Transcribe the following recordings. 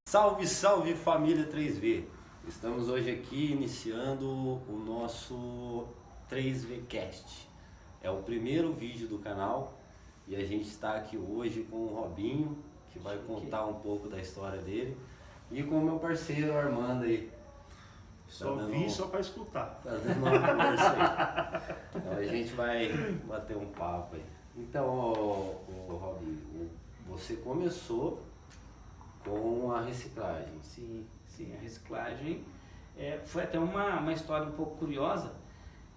Salve, salve família 3V! Estamos hoje aqui iniciando o nosso 3V Cast. É o primeiro vídeo do canal e a gente está aqui hoje com o Robinho, que vai contar um pouco da história dele, e com o meu parceiro Armando aí. Só vim só para escutar. Tá dando uma conversa aí. Então a gente vai bater um papo aí. Então, Robinho, você começou com a reciclagem. Sim, a reciclagem foi até uma história um pouco curiosa.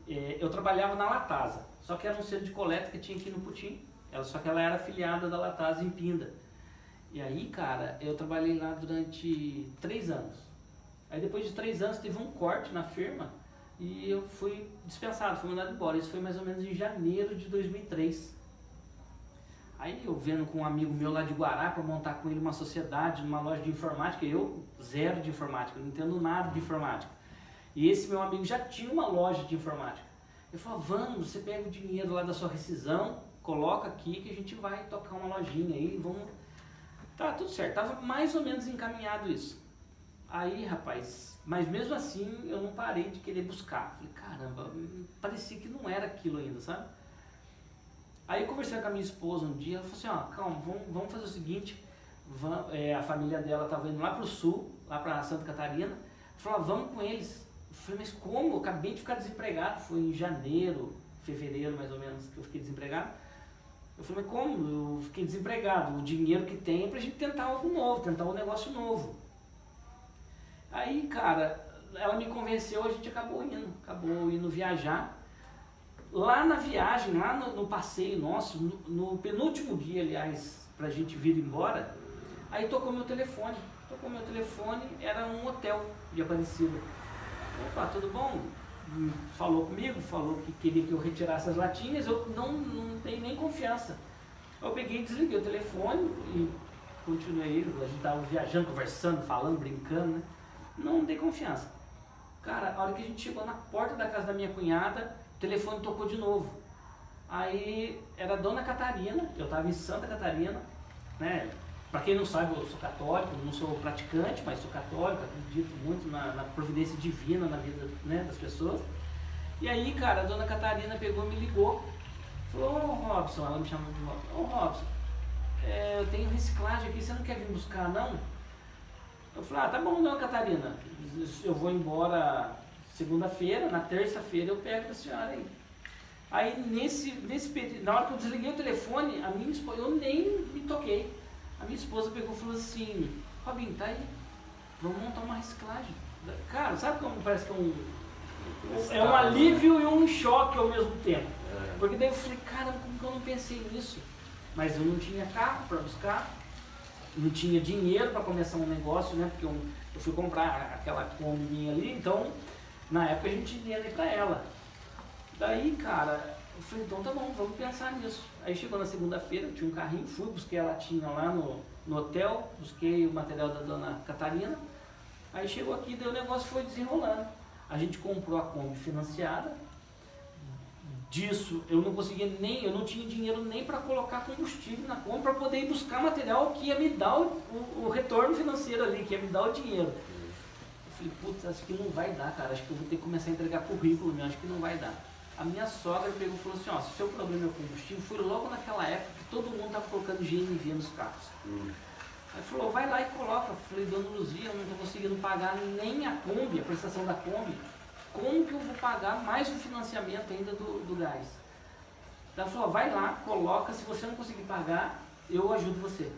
Eu trabalhava na Latasa, só que era um centro de coleta que tinha aqui no Putim, só que ela era afiliada da Latasa em Pinda. E aí, cara, eu trabalhei lá durante 3 anos. Aí depois de 3 anos teve um corte na firma e eu fui dispensado, fui mandado embora. Isso foi mais ou menos em janeiro de 2003. Aí eu vendo com um amigo meu lá de Guará para montar com ele uma sociedade, numa loja de informática, eu zero de informática, não entendo nada de informática. E esse meu amigo já tinha uma loja de informática. Eu falei, vamos, você pega o dinheiro lá da sua rescisão, coloca aqui que a gente vai tocar uma lojinha aí, vamos... Tá, tudo certo, tava mais ou menos encaminhado isso. Aí, rapaz, mas mesmo assim eu não parei de querer buscar. Falei, caramba, parecia que não era aquilo ainda, sabe? Aí eu conversei com a minha esposa um dia, ela falou assim, ó, calma, vamos fazer o seguinte, a família dela estava indo lá para o sul, lá para Santa Catarina, falou, vamos com eles. Eu falei, mas como? Eu acabei de ficar desempregado, foi em janeiro, fevereiro mais ou menos que eu fiquei desempregado. Eu falei, mas como? Eu fiquei desempregado, o dinheiro que tem é pra gente tentar algo novo, tentar um negócio novo. Aí, cara, ela me convenceu, a gente acabou indo viajar. Lá na viagem, lá no passeio nosso, no penúltimo dia, aliás, pra gente vir embora, aí tocou meu telefone, era um hotel de Aparecida. Opa, tudo bom? Falou comigo, falou que queria que eu retirasse as latinhas, eu não tenho nem confiança. Eu peguei, desliguei o telefone e continuei, a gente tava viajando, conversando, falando, brincando, né? Não dei confiança. Cara, a hora que a gente chegou na porta da casa da minha cunhada, o telefone tocou de novo. Aí era a Dona Catarina, eu estava em Santa Catarina, né? Para quem não sabe, eu sou católico, não sou praticante, mas sou católico, acredito muito na providência divina na vida, né, das pessoas. E aí, cara, a Dona Catarina pegou e me ligou. Falou, ô Robson, ela me chamou de Robson. Ô Robson, eu tenho reciclagem aqui, você não quer vir buscar não? Eu falei, tá bom, Dona Catarina, eu vou embora segunda-feira, na terça-feira eu pego a senhora aí. Aí nesse período, na hora que eu desliguei o telefone, a minha esposa, eu nem me toquei. A minha esposa pegou e falou assim, Robinho, tá aí, vamos montar uma reciclagem. Cara, sabe como parece que é um alívio e um choque ao mesmo tempo. Porque daí eu falei, caramba, como que eu não pensei nisso? Mas eu não tinha carro para buscar, não tinha dinheiro para começar um negócio, né? Porque eu fui comprar aquela Kombi minha ali, então na época a gente ia nem pra ela. Daí, cara, eu falei, então tá bom, vamos pensar nisso. Aí chegou na segunda-feira, eu tinha um carrinho, fui, busquei a latinha lá no hotel, busquei o material da Dona Catarina. Aí chegou aqui, daí o negócio foi desenrolando. A gente comprou a Kombi financiada. Disso, eu não tinha dinheiro nem para colocar combustível na Kombi para poder ir buscar material que ia me dar o retorno financeiro ali, que ia me dar o dinheiro. Eu falei, putz, acho que não vai dar, cara, acho que eu vou ter que começar a entregar currículo, acho que não vai dar. A minha sogra pegou e falou assim, ó, se o seu problema é o combustível, foi logo naquela época que todo mundo estava colocando GNV nos carros. Aí falou, vai lá e coloca. Eu falei, dona Luzia, eu não estou conseguindo pagar nem a Kombi, a prestação da Kombi. Como que eu vou pagar mais o financiamento ainda do gás? Ela falou, vai lá, coloca, se você não conseguir pagar, eu ajudo você.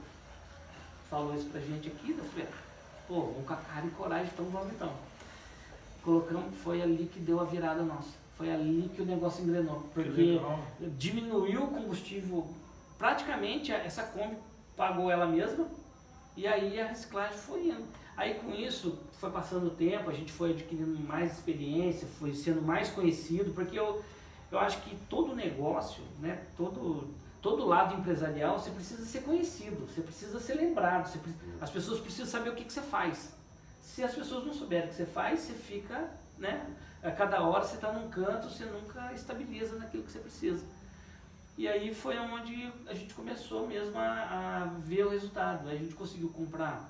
Falou isso pra gente aqui, eu falei, pô, vamos com a cara e coragem, então vamos então. Colocamos, foi ali que deu a virada nossa. Foi ali que o negócio engrenou. Porque diminuiu o combustível, praticamente essa Kombi pagou ela mesma, e aí a reciclagem foi indo. Aí com isso, foi passando o tempo, a gente foi adquirindo mais experiência, foi sendo mais conhecido, porque eu acho que todo negócio, né, todo lado empresarial, você precisa ser conhecido, você precisa ser lembrado, as pessoas precisam saber o que você faz. Se as pessoas não souberem o que você faz, você fica, né, a cada hora você está num canto, você nunca estabiliza naquilo que você precisa. E aí foi onde a gente começou mesmo a ver o resultado. A gente conseguiu comprar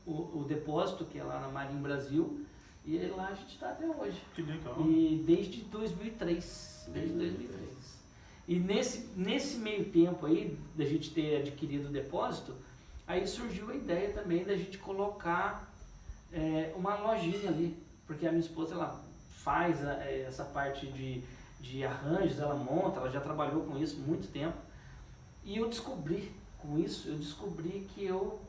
o depósito, que é lá na Marinha Brasil, e lá a gente está até hoje. Que legal. E desde 2003. Desde 2003. E nesse meio tempo aí, da gente ter adquirido o depósito, aí surgiu a ideia também da gente colocar uma lojinha ali, porque a minha esposa, ela faz essa parte de arranjos, ela monta, ela já trabalhou com isso há muito tempo, e eu descobri que eu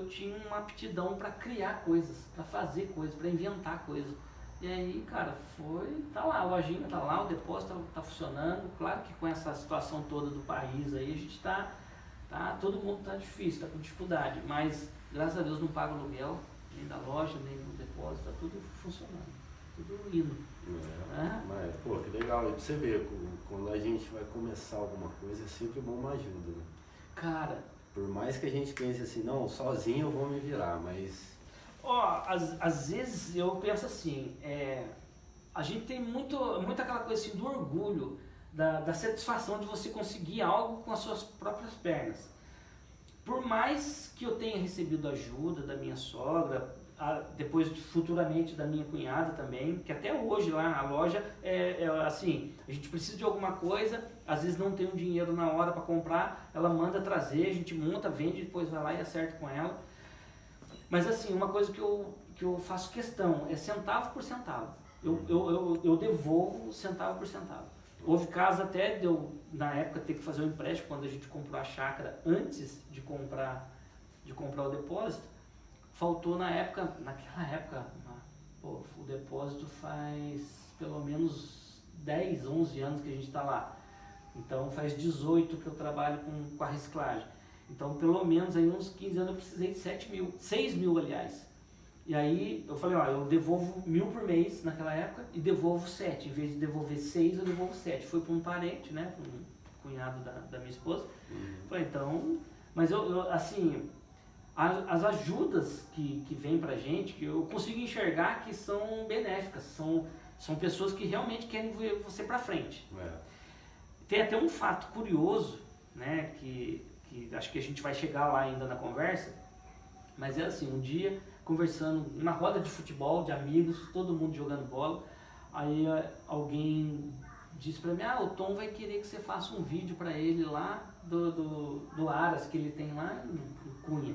tinha uma aptidão para criar coisas, para fazer coisas, para inventar coisas. E aí, cara, tá lá, a lojinha tá lá, o depósito tá funcionando. Claro que com essa situação toda do país aí, a gente todo mundo tá difícil, tá com dificuldade, mas graças a Deus não paga aluguel, nem da loja, nem do depósito, tá tudo funcionando, tudo indo. Mas, pô, que legal, e pra você ver, quando a gente vai começar alguma coisa, é sempre bom uma ajuda, né? Cara, por mais que a gente pense assim, não, sozinho eu vou me virar, mas... às vezes eu penso assim, a gente tem muito aquela coisa assim do orgulho, da satisfação de você conseguir algo com as suas próprias pernas. Por mais que eu tenha recebido ajuda da minha sogra, depois futuramente da minha cunhada também, que até hoje lá na loja assim, a gente precisa de alguma coisa, às vezes não tem um dinheiro na hora para comprar, ela manda trazer, a gente monta, vende, depois vai lá e acerta com ela. Mas assim, uma coisa que eu faço questão é centavo por centavo. Eu devolvo centavo por centavo. Houve casos até de eu, na época, ter que fazer um empréstimo quando a gente comprou a chácara, antes de comprar o depósito. Faltou naquela época, o depósito faz pelo menos 10, 11 anos que a gente está lá. Então faz 18 que eu trabalho com a reciclagem. Então, pelo menos aí uns 15 anos eu precisei de 6 mil, aliás. E aí eu falei, eu devolvo 1.000 por mês naquela época e devolvo 7. Em vez de devolver 6, eu devolvo 7. Foi para um parente, né, para um cunhado da minha esposa. Falei, então, mas eu assim, as ajudas que vêm pra gente, que eu consigo enxergar que são benéficas, são pessoas que realmente querem ver você pra frente. Tem até um fato curioso, né, que acho que a gente vai chegar lá ainda na conversa, mas é assim, um dia conversando numa roda de futebol, de amigos, todo mundo jogando bola, aí alguém disse pra mim, o Tom vai querer que você faça um vídeo pra ele lá do Aras, que ele tem lá em Cunha.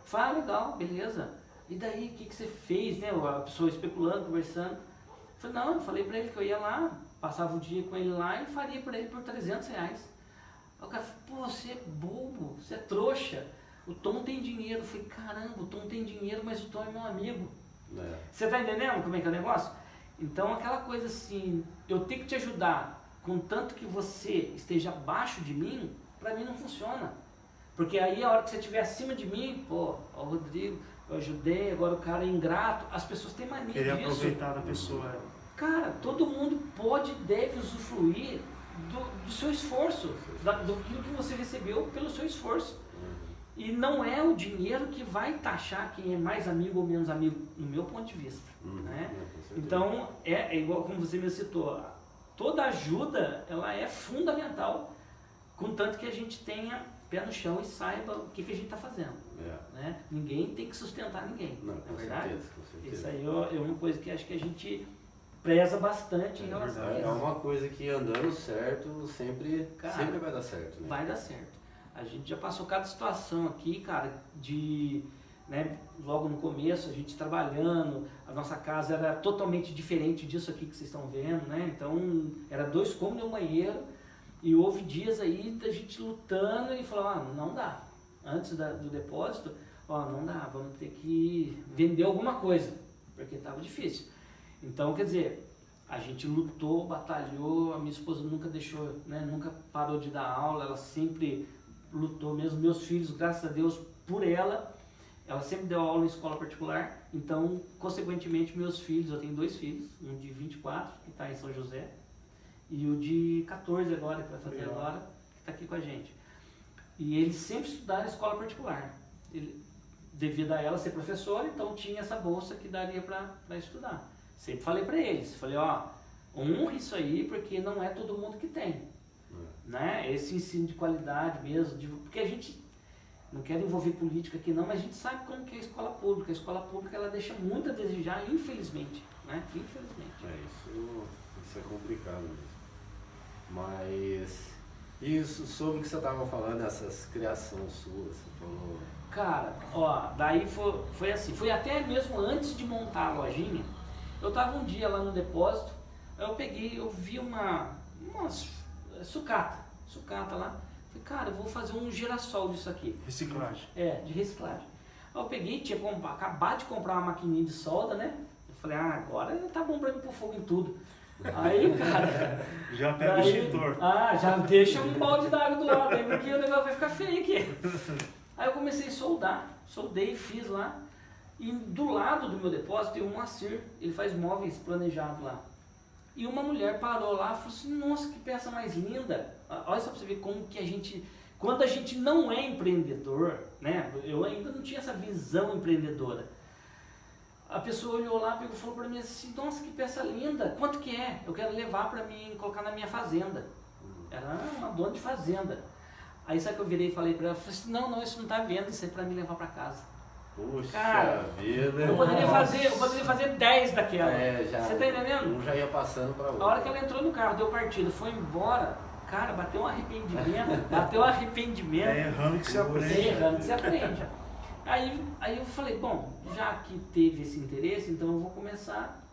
Fala, legal, beleza. E daí, o que você fez, né? A pessoa especulando, conversando. Eu falei pra ele que eu ia lá, passava o dia com ele lá e faria pra ele por R$300. Aí o cara falou, você é bobo, você é trouxa. O Tom tem dinheiro. Eu falei, caramba, o Tom tem dinheiro, mas o Tom é meu amigo. Você tá entendendo como é que é o negócio? Então, aquela coisa assim, eu tenho que te ajudar, contanto que você esteja abaixo de mim, pra mim não funciona. Porque aí, a hora que você estiver acima de mim, o Rodrigo, eu ajudei, agora o cara é ingrato, as pessoas têm mania disso. Querer aproveitar da pessoa. Cara, todo mundo pode e deve usufruir do seu esforço, do que você recebeu pelo seu esforço. E não é o dinheiro que vai taxar quem é mais amigo ou menos amigo, no meu ponto de vista. Né? Então, é igual como você me citou, toda ajuda ela é fundamental, contanto que a gente tenha pé no chão e saiba o que a gente está fazendo. Né? Ninguém tem que sustentar ninguém, não é verdade? Certeza. Isso aí é uma coisa que acho que a gente preza bastante em relação a isso. É uma coisa que andando certo sempre vai dar certo. Né? Vai dar certo. A gente já passou cada situação aqui, cara, né, logo no começo, a gente trabalhando, a nossa casa era totalmente diferente disso aqui que vocês estão vendo, né? Então, era 2 cômodos e um banheiro, e houve dias aí da gente lutando e falou, não dá. Antes do depósito, não dá, vamos ter que vender alguma coisa, porque estava difícil. Então, quer dizer, a gente lutou, batalhou, a minha esposa nunca deixou, né, nunca parou de dar aula, ela sempre lutou mesmo. Meus filhos, graças a Deus, por ela sempre deu aula em escola particular, então, consequentemente, meus filhos, eu tenho 2 filhos, um de 24, que está em São José, e o de 14 agora, que vai fazer agora, que está aqui com a gente. E eles sempre estudaram em escola particular. Devido a ela ser professora, então tinha essa bolsa que daria para estudar. Sempre falei para eles, honre isso aí, porque não é todo mundo que tem. Né? Esse ensino de qualidade mesmo, porque a gente Não quero envolver política aqui não, mas a gente sabe como que é a escola pública. A escola pública ela deixa muito a desejar, infelizmente, né? Infelizmente. Isso é complicado mesmo. Mas isso sobre o que você estava falando, essas criações suas, você falou. Cara, ó, daí foi assim, foi até mesmo antes de montar a lojinha. Eu tava um dia lá no depósito, eu vi uma sucata lá. Falei, cara, eu vou fazer um girassol disso aqui. Reciclagem. De reciclagem. Aí eu peguei, tinha acabado de comprar uma maquininha de solda, né? Eu falei, agora tá bom pra mim pôr fogo em tudo. Aí, cara... Já pega o extintor. Já deixa um balde d'água do lado aí, porque o negócio vai ficar feio aqui. Aí eu comecei a soldei, fiz lá. E do lado do meu depósito tem um Moacir, ele faz móveis planejados lá. E uma mulher parou lá e falou assim, nossa, que peça mais linda. Olha só pra você ver como que a gente... Quando a gente não é empreendedor, né? Eu ainda não tinha essa visão empreendedora. A pessoa olhou lá e falou pra mim assim, nossa, que peça linda, quanto que é? Eu quero levar pra mim, colocar na minha fazenda. Era uma dona de fazenda. Aí sabe que eu virei e falei pra ela, falei assim, não, isso não tá à venda, isso é pra mim levar pra casa. Puxa cara, vida. Eu poderia fazer 10 daquela. Você tá entendendo? Um já ia passando pra outro. A hora que ela entrou no carro, deu partida, foi embora, cara, bateu um arrependimento. É errando que se aprende. Aí eu falei, bom, já que teve esse interesse, então eu vou começar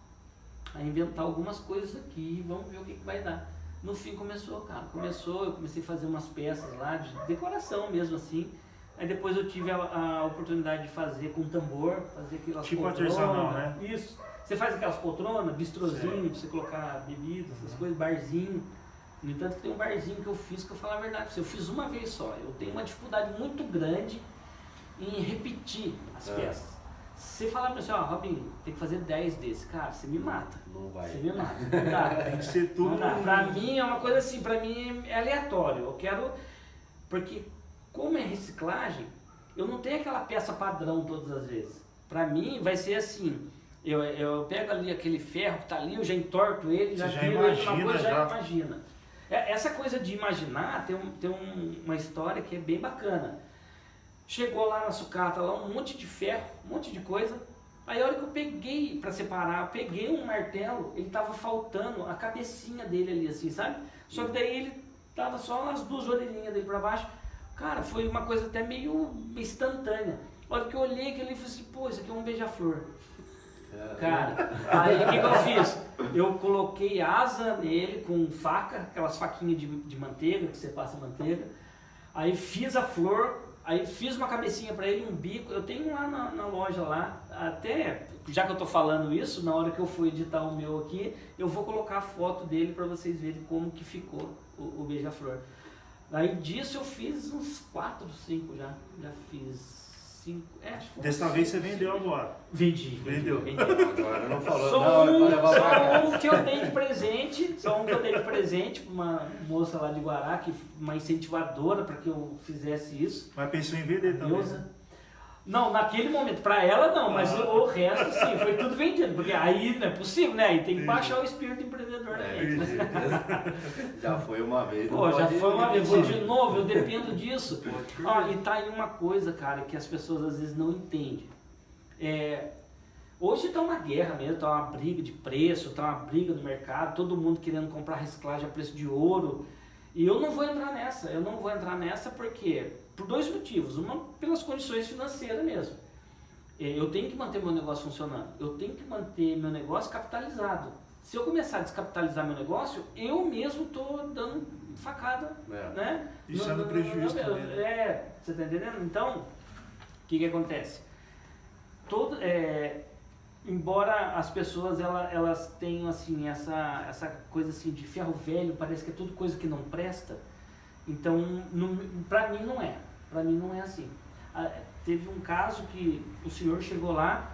a inventar algumas coisas aqui e vamos ver o que vai dar. No fim começou, eu comecei a fazer umas peças lá de decoração mesmo assim. Aí depois eu tive a oportunidade de fazer com tambor, fazer aquelas tipo poltronas. artesanal, né? Isso. Você faz aquelas poltronas, bistrozinho, pra você colocar bebidas, essas coisas, barzinho. No entanto que tem um barzinho que eu fiz, que eu falo a verdade, eu fiz uma vez só. Eu tenho uma dificuldade muito grande em repetir as peças. Se você falar pra você, Robin, tem que fazer 10 desses, cara, você me mata. Não vai. Você me mata. Não dá. Tem que ser tudo. Não dá. Pra mim é uma coisa assim, pra mim é aleatório. Eu quero. Porque como é reciclagem, eu não tenho aquela peça padrão todas as vezes. Pra mim vai ser assim, eu pego ali aquele ferro que tá ali, eu já entorto ele, já viro ele uma coisa, já imagina. Essa coisa de imaginar tem uma história que é bem bacana. Chegou lá na sucata, lá um monte de ferro, um monte de coisa. Aí a hora que eu peguei para separar, eu peguei um martelo, ele tava faltando a cabecinha dele ali assim, sabe? Só que daí ele tava só as duas orelhinhas dele para baixo. Cara, foi uma coisa até meio instantânea. A hora que eu olhei aquele, eu falei assim, pô, isso aqui é um beija-flor. Cara, aí o que eu fiz? Eu coloquei asa nele com faca, aquelas faquinhas de manteiga, que você passa manteiga. Aí fiz a flor, aí fiz uma cabecinha para ele, um bico. Eu tenho lá na loja lá, até, já que eu tô falando isso, na hora que eu for editar o meu aqui, eu vou colocar a foto dele para vocês verem como que ficou o beija-flor. Aí disso eu fiz uns 4, 5 já fiz 5. Dessa vez você vendeu agora? Vendi. Vendeu. Agora não falou. Só um que eu dei de presente, para uma moça lá de Guará, uma incentivadora para que eu fizesse isso. Mas pensou em vender também? Não, naquele momento, para ela não, mas o resto sim, foi tudo vendido, porque aí não é possível, né? Aí tem que baixar o espírito empreendedor da gente. Já foi uma vez. Pô, já foi uma vez, vou de novo, eu dependo disso. E tá aí uma coisa, cara, que as pessoas às vezes não entendem. Hoje tá uma guerra mesmo, tá uma briga de preço, tá uma briga no mercado, todo mundo querendo comprar reciclagem a preço de ouro. E eu não vou entrar nessa, porque por 2 motivos. Uma, pelas condições financeiras mesmo. Eu tenho que manter meu negócio funcionando, eu tenho que manter meu negócio capitalizado. Se eu começar a descapitalizar meu negócio, eu mesmo estou dando facada, né? Isso é no prejuízo também, né? Você está entendendo? Então, o que acontece? Embora as pessoas elas tenham assim, essa coisa assim de ferro velho, parece que é tudo coisa que não presta, então para mim não é. Para mim não é assim. Teve um caso que o senhor chegou lá,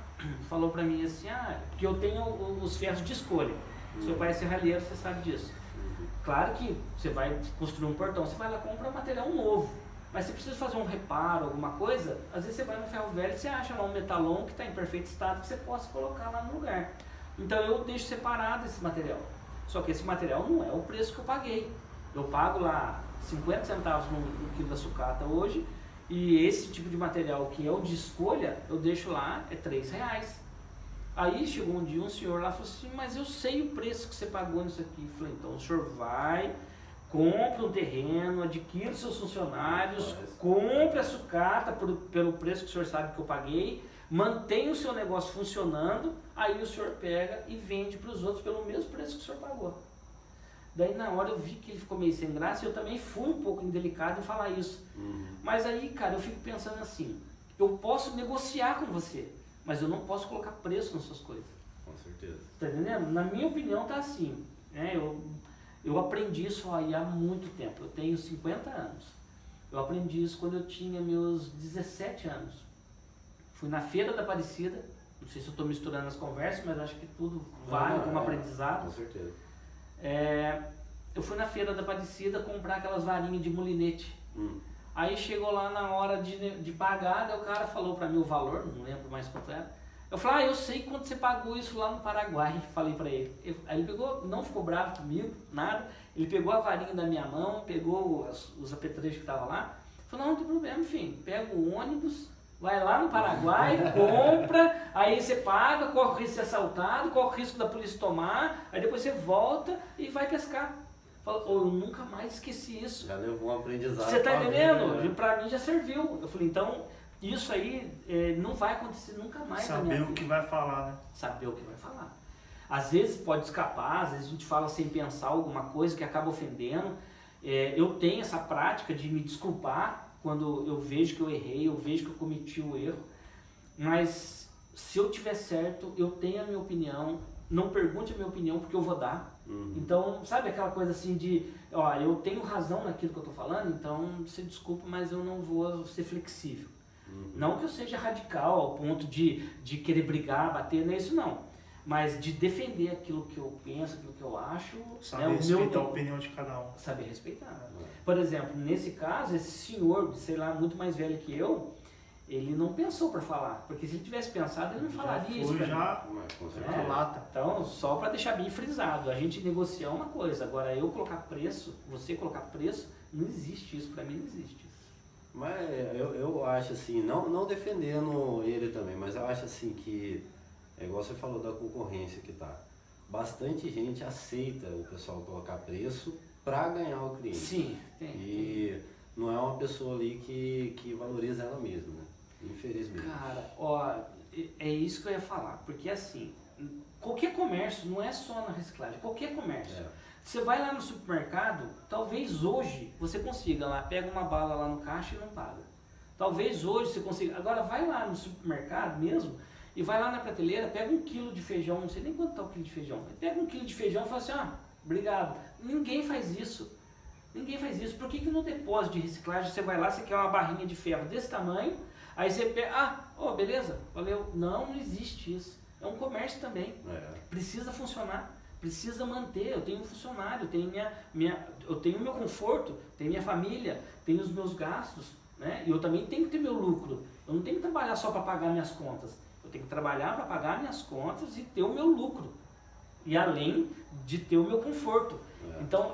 falou para mim assim, porque eu tenho os ferros de escolha. Seu pai é serralheiro, você sabe disso. Claro que você vai construir um portão, você vai lá e compra material novo. Mas se precisa fazer um reparo, alguma coisa, às vezes você vai no ferro velho e você acha lá um metalon que está em perfeito estado que você possa colocar lá no lugar. Então eu deixo separado esse material. Só que esse material não é o preço que eu paguei. Eu pago lá 50 centavos no quilo da sucata hoje E esse tipo de material que é o de escolha, eu deixo lá, é R$3. Aí chegou um dia um senhor lá e falou assim, mas eu sei o preço que você pagou nisso aqui. Eu falei, então o senhor vai, compra um terreno, adquire seus funcionários, compre a sucata pelo preço que o senhor sabe que eu paguei, mantenha o seu negócio funcionando, aí o senhor pega e vende para os outros pelo mesmo preço que o senhor pagou. Daí na hora eu vi que ele ficou meio sem graça e eu também fui um pouco indelicado em falar isso. Mas aí, cara, eu fico pensando assim, eu posso negociar com você, mas eu não posso colocar preço nas suas coisas. Com certeza. Tá entendendo? Na minha opinião tá assim, né? Eu aprendi isso aí há muito tempo, eu tenho 50 anos. Eu aprendi isso quando eu tinha meus 17 anos. Fui na Feira da Aparecida, não sei se eu estou misturando as conversas, mas acho que tudo vale como aprendizado. Com certeza. Eu fui na Feira da Aparecida comprar aquelas varinhas de molinete. Aí chegou lá na hora de pagar, daí o cara falou pra mim o valor, não lembro mais quanto era. Eu falei, eu sei quanto você pagou isso lá no Paraguai, falei pra ele. Aí ele pegou, não ficou bravo comigo, nada. Ele pegou a varinha da minha mão, pegou os apetrechos que estavam lá. Falou, não tem problema, enfim, pega o ônibus, vai lá no Paraguai, compra, aí você paga, corre o risco de ser assaltado, corre o risco da polícia tomar, aí depois você volta e vai pescar. Falou, eu nunca mais esqueci isso. Já levou um aprendizado. Você tá entendendo? Pra mim já serviu. Eu falei, então, isso aí não vai acontecer nunca mais na minha vida. Saber o que vai falar, né? Saber o que vai falar. Às vezes pode escapar, às vezes a gente fala sem pensar alguma coisa que acaba ofendendo. Eu tenho essa prática de me desculpar quando eu vejo que eu errei, eu vejo que eu cometi um erro. Mas se eu tiver certo, eu tenho a minha opinião. Não pergunte a minha opinião porque eu vou dar. Então, sabe aquela coisa assim de, ó, eu tenho razão naquilo que eu tô falando, então você desculpa, mas eu não vou ser flexível. Não que eu seja radical ao ponto de querer brigar, bater, não é isso não. Mas de defender aquilo que eu penso, aquilo que eu acho. Saber respeitar a opinião de cada um. Saber respeitar. Por exemplo, nesse caso, esse senhor, sei lá, muito mais velho que eu, ele não pensou para falar, porque se ele tivesse pensado, ele não falaria isso pra mim. Então, só para deixar bem frisado, a gente negociar uma coisa, agora eu colocar preço, você colocar preço, não existe isso, para mim não existe isso. Mas eu acho assim, não defendendo ele também, mas eu acho assim que, é igual você falou da concorrência que tá, bastante gente aceita o pessoal colocar preço para ganhar o cliente. Sim, E não é uma pessoa ali que valoriza ela mesma, né? Infelizmente. Cara, ó, é isso que eu ia falar, porque assim, qualquer comércio, não é só na reciclagem, qualquer comércio. Você vai lá no supermercado, talvez hoje você consiga lá, pega uma bala lá no caixa e não paga. Talvez hoje você consiga. Agora vai lá no supermercado mesmo e vai lá na prateleira, pega 1 quilo de feijão, não sei nem quanto tá o quilo de feijão, pega 1 quilo de feijão e fala assim, obrigado. Ninguém faz isso. Ninguém faz isso. Por que no depósito de reciclagem você vai lá, você quer uma barrinha de ferro desse tamanho, aí você pega, beleza, valeu. Não existe isso. É um comércio também. Precisa funcionar, precisa manter. Eu tenho um funcionário, eu tenho eu tenho o meu conforto, tenho minha família, tenho os meus gastos, né? E eu também tenho que ter meu lucro. Eu não tenho que trabalhar só para pagar minhas contas. Eu tenho que trabalhar para pagar minhas contas e ter o meu lucro. E além de ter o meu conforto. Então,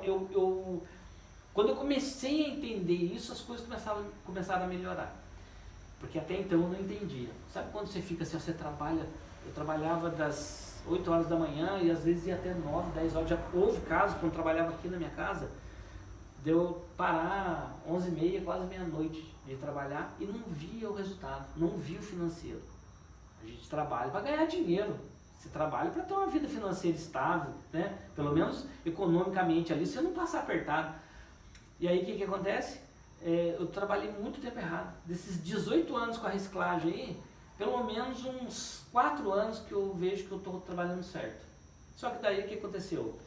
quando eu comecei a entender isso, as coisas começaram a melhorar. Porque até então eu não entendia. Sabe quando você fica assim, você trabalha, eu trabalhava das 8 horas da manhã e às vezes ia até 9, 10 horas. Já houve casos, quando eu trabalhava aqui na minha casa, de eu parar 11h30, quase meia-noite de trabalhar e não via o resultado, não via o financeiro. A gente trabalha para ganhar dinheiro. Você trabalha para ter uma vida financeira estável, né? Pelo menos economicamente ali, você não passar apertado. E aí o que acontece? Eu trabalhei muito tempo errado. Desses 18 anos com a reciclagem aí, pelo menos uns 4 anos que eu vejo que eu estou trabalhando certo. Só que daí o que aconteceu?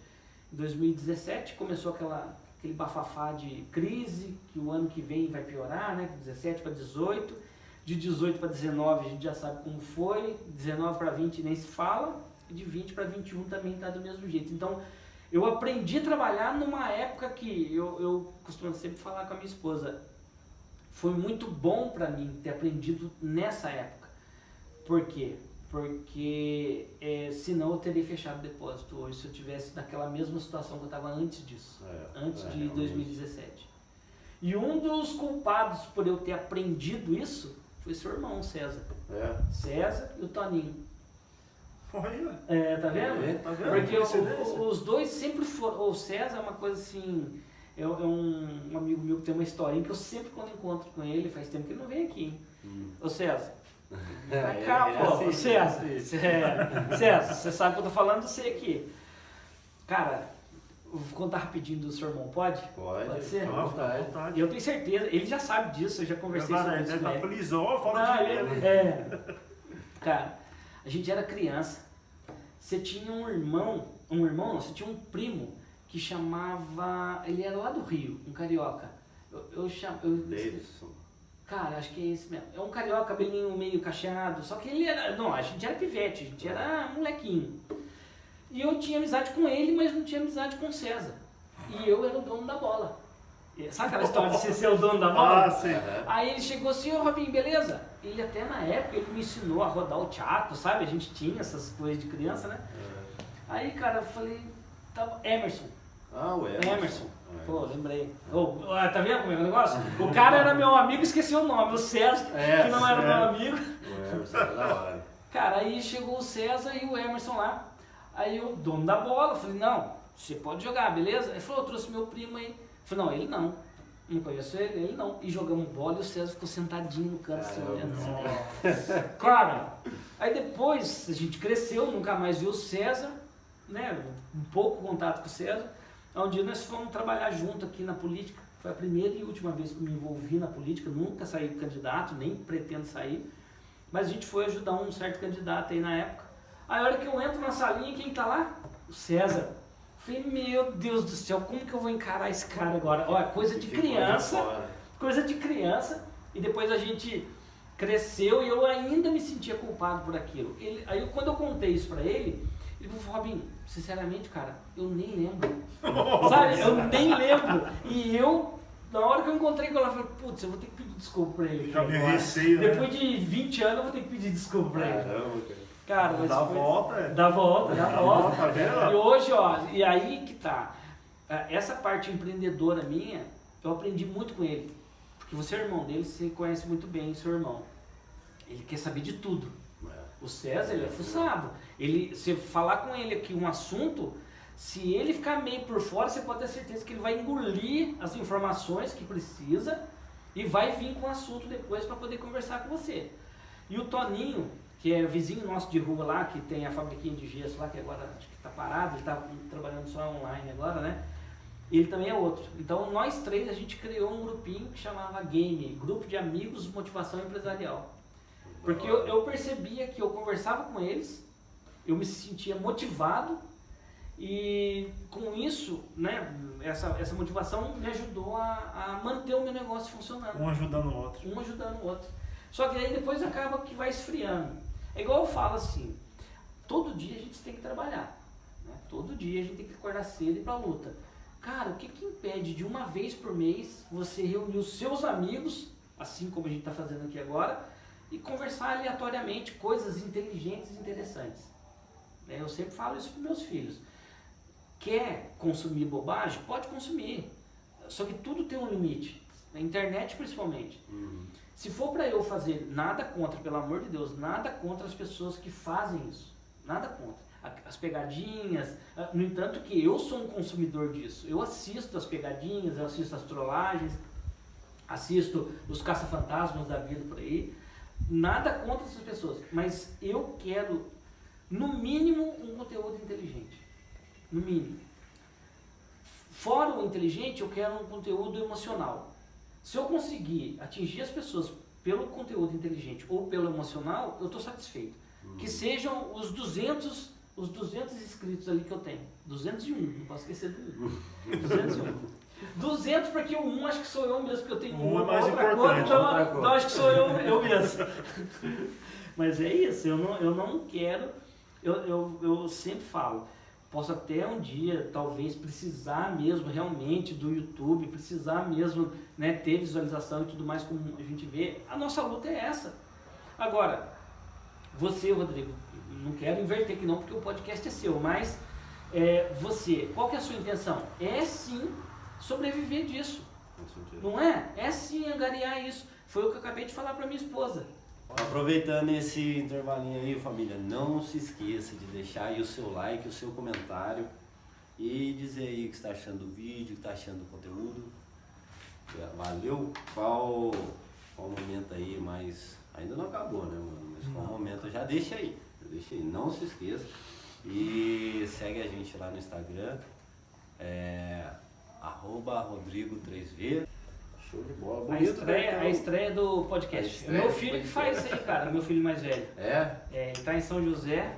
Em 2017 começou aquele bafafá de crise, que o ano que vem vai piorar, né? De 17 para 18. De 18 para 19 a gente já sabe como foi, 19 para 20 nem se fala, e de 20 para 21 também está do mesmo jeito. Então, eu aprendi a trabalhar numa época que eu costumo sempre falar com a minha esposa, foi muito bom para mim ter aprendido nessa época. Por quê? Porque senão eu teria fechado o depósito hoje, se eu tivesse naquela mesma situação que eu estava antes disso, antes de 2017. E um dos culpados por eu ter aprendido isso foi seu irmão, César. César e o Toninho. Tá vendo? Tá vendo? Porque os dois sempre foram. O César é uma coisa assim. É um amigo meu que tem uma historinha que eu sempre, quando encontro com ele, faz tempo que ele não vem aqui, hein? Ô César. Pra cá, pô. César. César, você sabe que eu tô falando de você aqui. Cara, vou contar rapidinho do seu irmão, pode? Pode ser? Vontade. Eu tenho certeza, ele já sabe disso, eu já conversei sobre isso. Tá felizão, fala de ele. Cara, a gente era criança, você tinha você tinha um primo que chamava, ele era lá do Rio, um carioca. Davidson. Cara, acho que é esse mesmo. É um carioca, cabelinho meio cacheado, só que ele era, não, a gente era pivete, a gente era molequinho. E eu tinha amizade com ele, mas não tinha amizade com o César. E eu era o dono da bola. Sabe aquela história de você ser o dono da bola? Sim. Aí ele chegou assim, ô Robinho, beleza? Ele até na época, ele me ensinou a rodar o teatro, sabe? A gente tinha essas coisas de criança, né? Aí, cara, eu falei, tá, Emerson. O Emerson. Pô, lembrei. Tá vendo como é o negócio? O cara era meu amigo, esqueci o nome. O César, que não era meu amigo. O Emerson era da hora. Cara, aí chegou o César e o Emerson lá. Aí o dono da bola, falei, não, você pode jogar, beleza? Ele falou, eu trouxe meu primo aí. Eu falei, não, ele não conheço ele não. E jogamos bola e o César ficou sentadinho no canto, assim, olhando. Claro, aí depois a gente cresceu, nunca mais viu o César, né? Um pouco contato com o César. Um dia nós fomos trabalhar junto aqui na política. Foi a primeira e última vez que eu me envolvi na política, nunca saí candidato, nem pretendo sair. Mas a gente foi ajudar um certo candidato aí na época. Aí a hora que eu entro na salinha, quem tá lá? O César. Falei, meu Deus do céu, como que eu vou encarar esse cara agora? Olha, coisa de criança, e depois a gente cresceu e eu ainda me sentia culpado por aquilo. Aí quando eu contei isso pra ele falou, Robinho, sinceramente, cara, eu nem lembro. Sabe, eu nem lembro. E eu, na hora que eu encontrei com ela, eu falei, putz, eu vou ter que pedir desculpa pra ele. Já me receio, né? Depois de 20 anos eu vou ter que pedir desculpa pra ele. Caramba, cara, mas dá volta. Dá volta. Tá vendo? E hoje, ó, e aí que tá. Essa parte empreendedora minha, eu aprendi muito com ele. Porque você é irmão dele, você conhece muito bem o seu irmão. Ele quer saber de tudo. O César, ele é fuçado. Se falar com ele aqui um assunto, se ele ficar meio por fora, você pode ter certeza que ele vai engolir as informações que precisa e vai vir com o assunto depois para poder conversar com você. E o Toninho, que é vizinho nosso de rua lá, que tem a fabriquinha de gesso lá, que agora acho que está parado, ele está trabalhando só online agora, né? Ele também é outro. Então nós três, a gente criou um grupinho que chamava Game, Grupo de Amigos Motivação Empresarial. Porque eu percebia que eu conversava com eles, eu me sentia motivado e com isso, né, essa motivação me ajudou a manter o meu negócio funcionando. Um ajudando o outro. Um ajudando o outro. Só que aí depois acaba que vai esfriando. É igual eu falo assim, todo dia a gente tem que trabalhar. Né? Todo dia a gente tem que acordar cedo e ir pra luta. Cara, o que impede de uma vez por mês você reunir os seus amigos, assim como a gente está fazendo aqui agora, e conversar aleatoriamente coisas inteligentes e interessantes. Eu sempre falo isso para meus filhos. Quer consumir bobagem? Pode consumir. Só que tudo tem um limite. Na internet principalmente. Se for para eu fazer, nada contra, pelo amor de Deus, nada contra as pessoas que fazem isso. Nada contra. As pegadinhas, no entanto que eu sou um consumidor disso. Eu assisto as pegadinhas, eu assisto as trollagens, assisto os caça-fantasmas da vida por aí. Nada contra essas pessoas, mas eu quero, no mínimo, um conteúdo inteligente. No mínimo. Fora o inteligente, eu quero um conteúdo emocional. Se eu conseguir atingir as pessoas pelo conteúdo inteligente ou pelo emocional, eu estou satisfeito. Que sejam os 200 inscritos ali que eu tenho. 201, não posso esquecer do 1. 201. 200 porque o 1 acho que sou eu mesmo, porque eu tenho um é mais outra importante, coisa, então acho que sou eu mesmo. Mas é isso, eu não quero, eu sempre falo, posso até um dia talvez precisar mesmo realmente do YouTube, precisar mesmo, né, ter visualização e tudo mais como a gente vê, a nossa luta é essa. Agora, você, Rodrigo, não quero inverter aqui não, porque o podcast é seu, mas você, qual que é a sua intenção? É sim sobreviver disso. Com certeza. Não é? É sim angariar isso. Foi o que eu acabei de falar para minha esposa. Aproveitando esse intervalinho aí, família, não se esqueça de deixar aí o seu like, o seu comentário e dizer aí o que está achando do vídeo, o que está achando do conteúdo. Valeu? Qual momento aí, mas ainda não acabou, né, mano? Mas qual momento, já deixa aí, não se esqueça. E segue a gente lá no Instagram, @Rodrigo3V. Show de bola. Bonito, A estreia do podcast. Meu filho que faz isso aí, cara, meu filho mais velho. Ele tá em São José,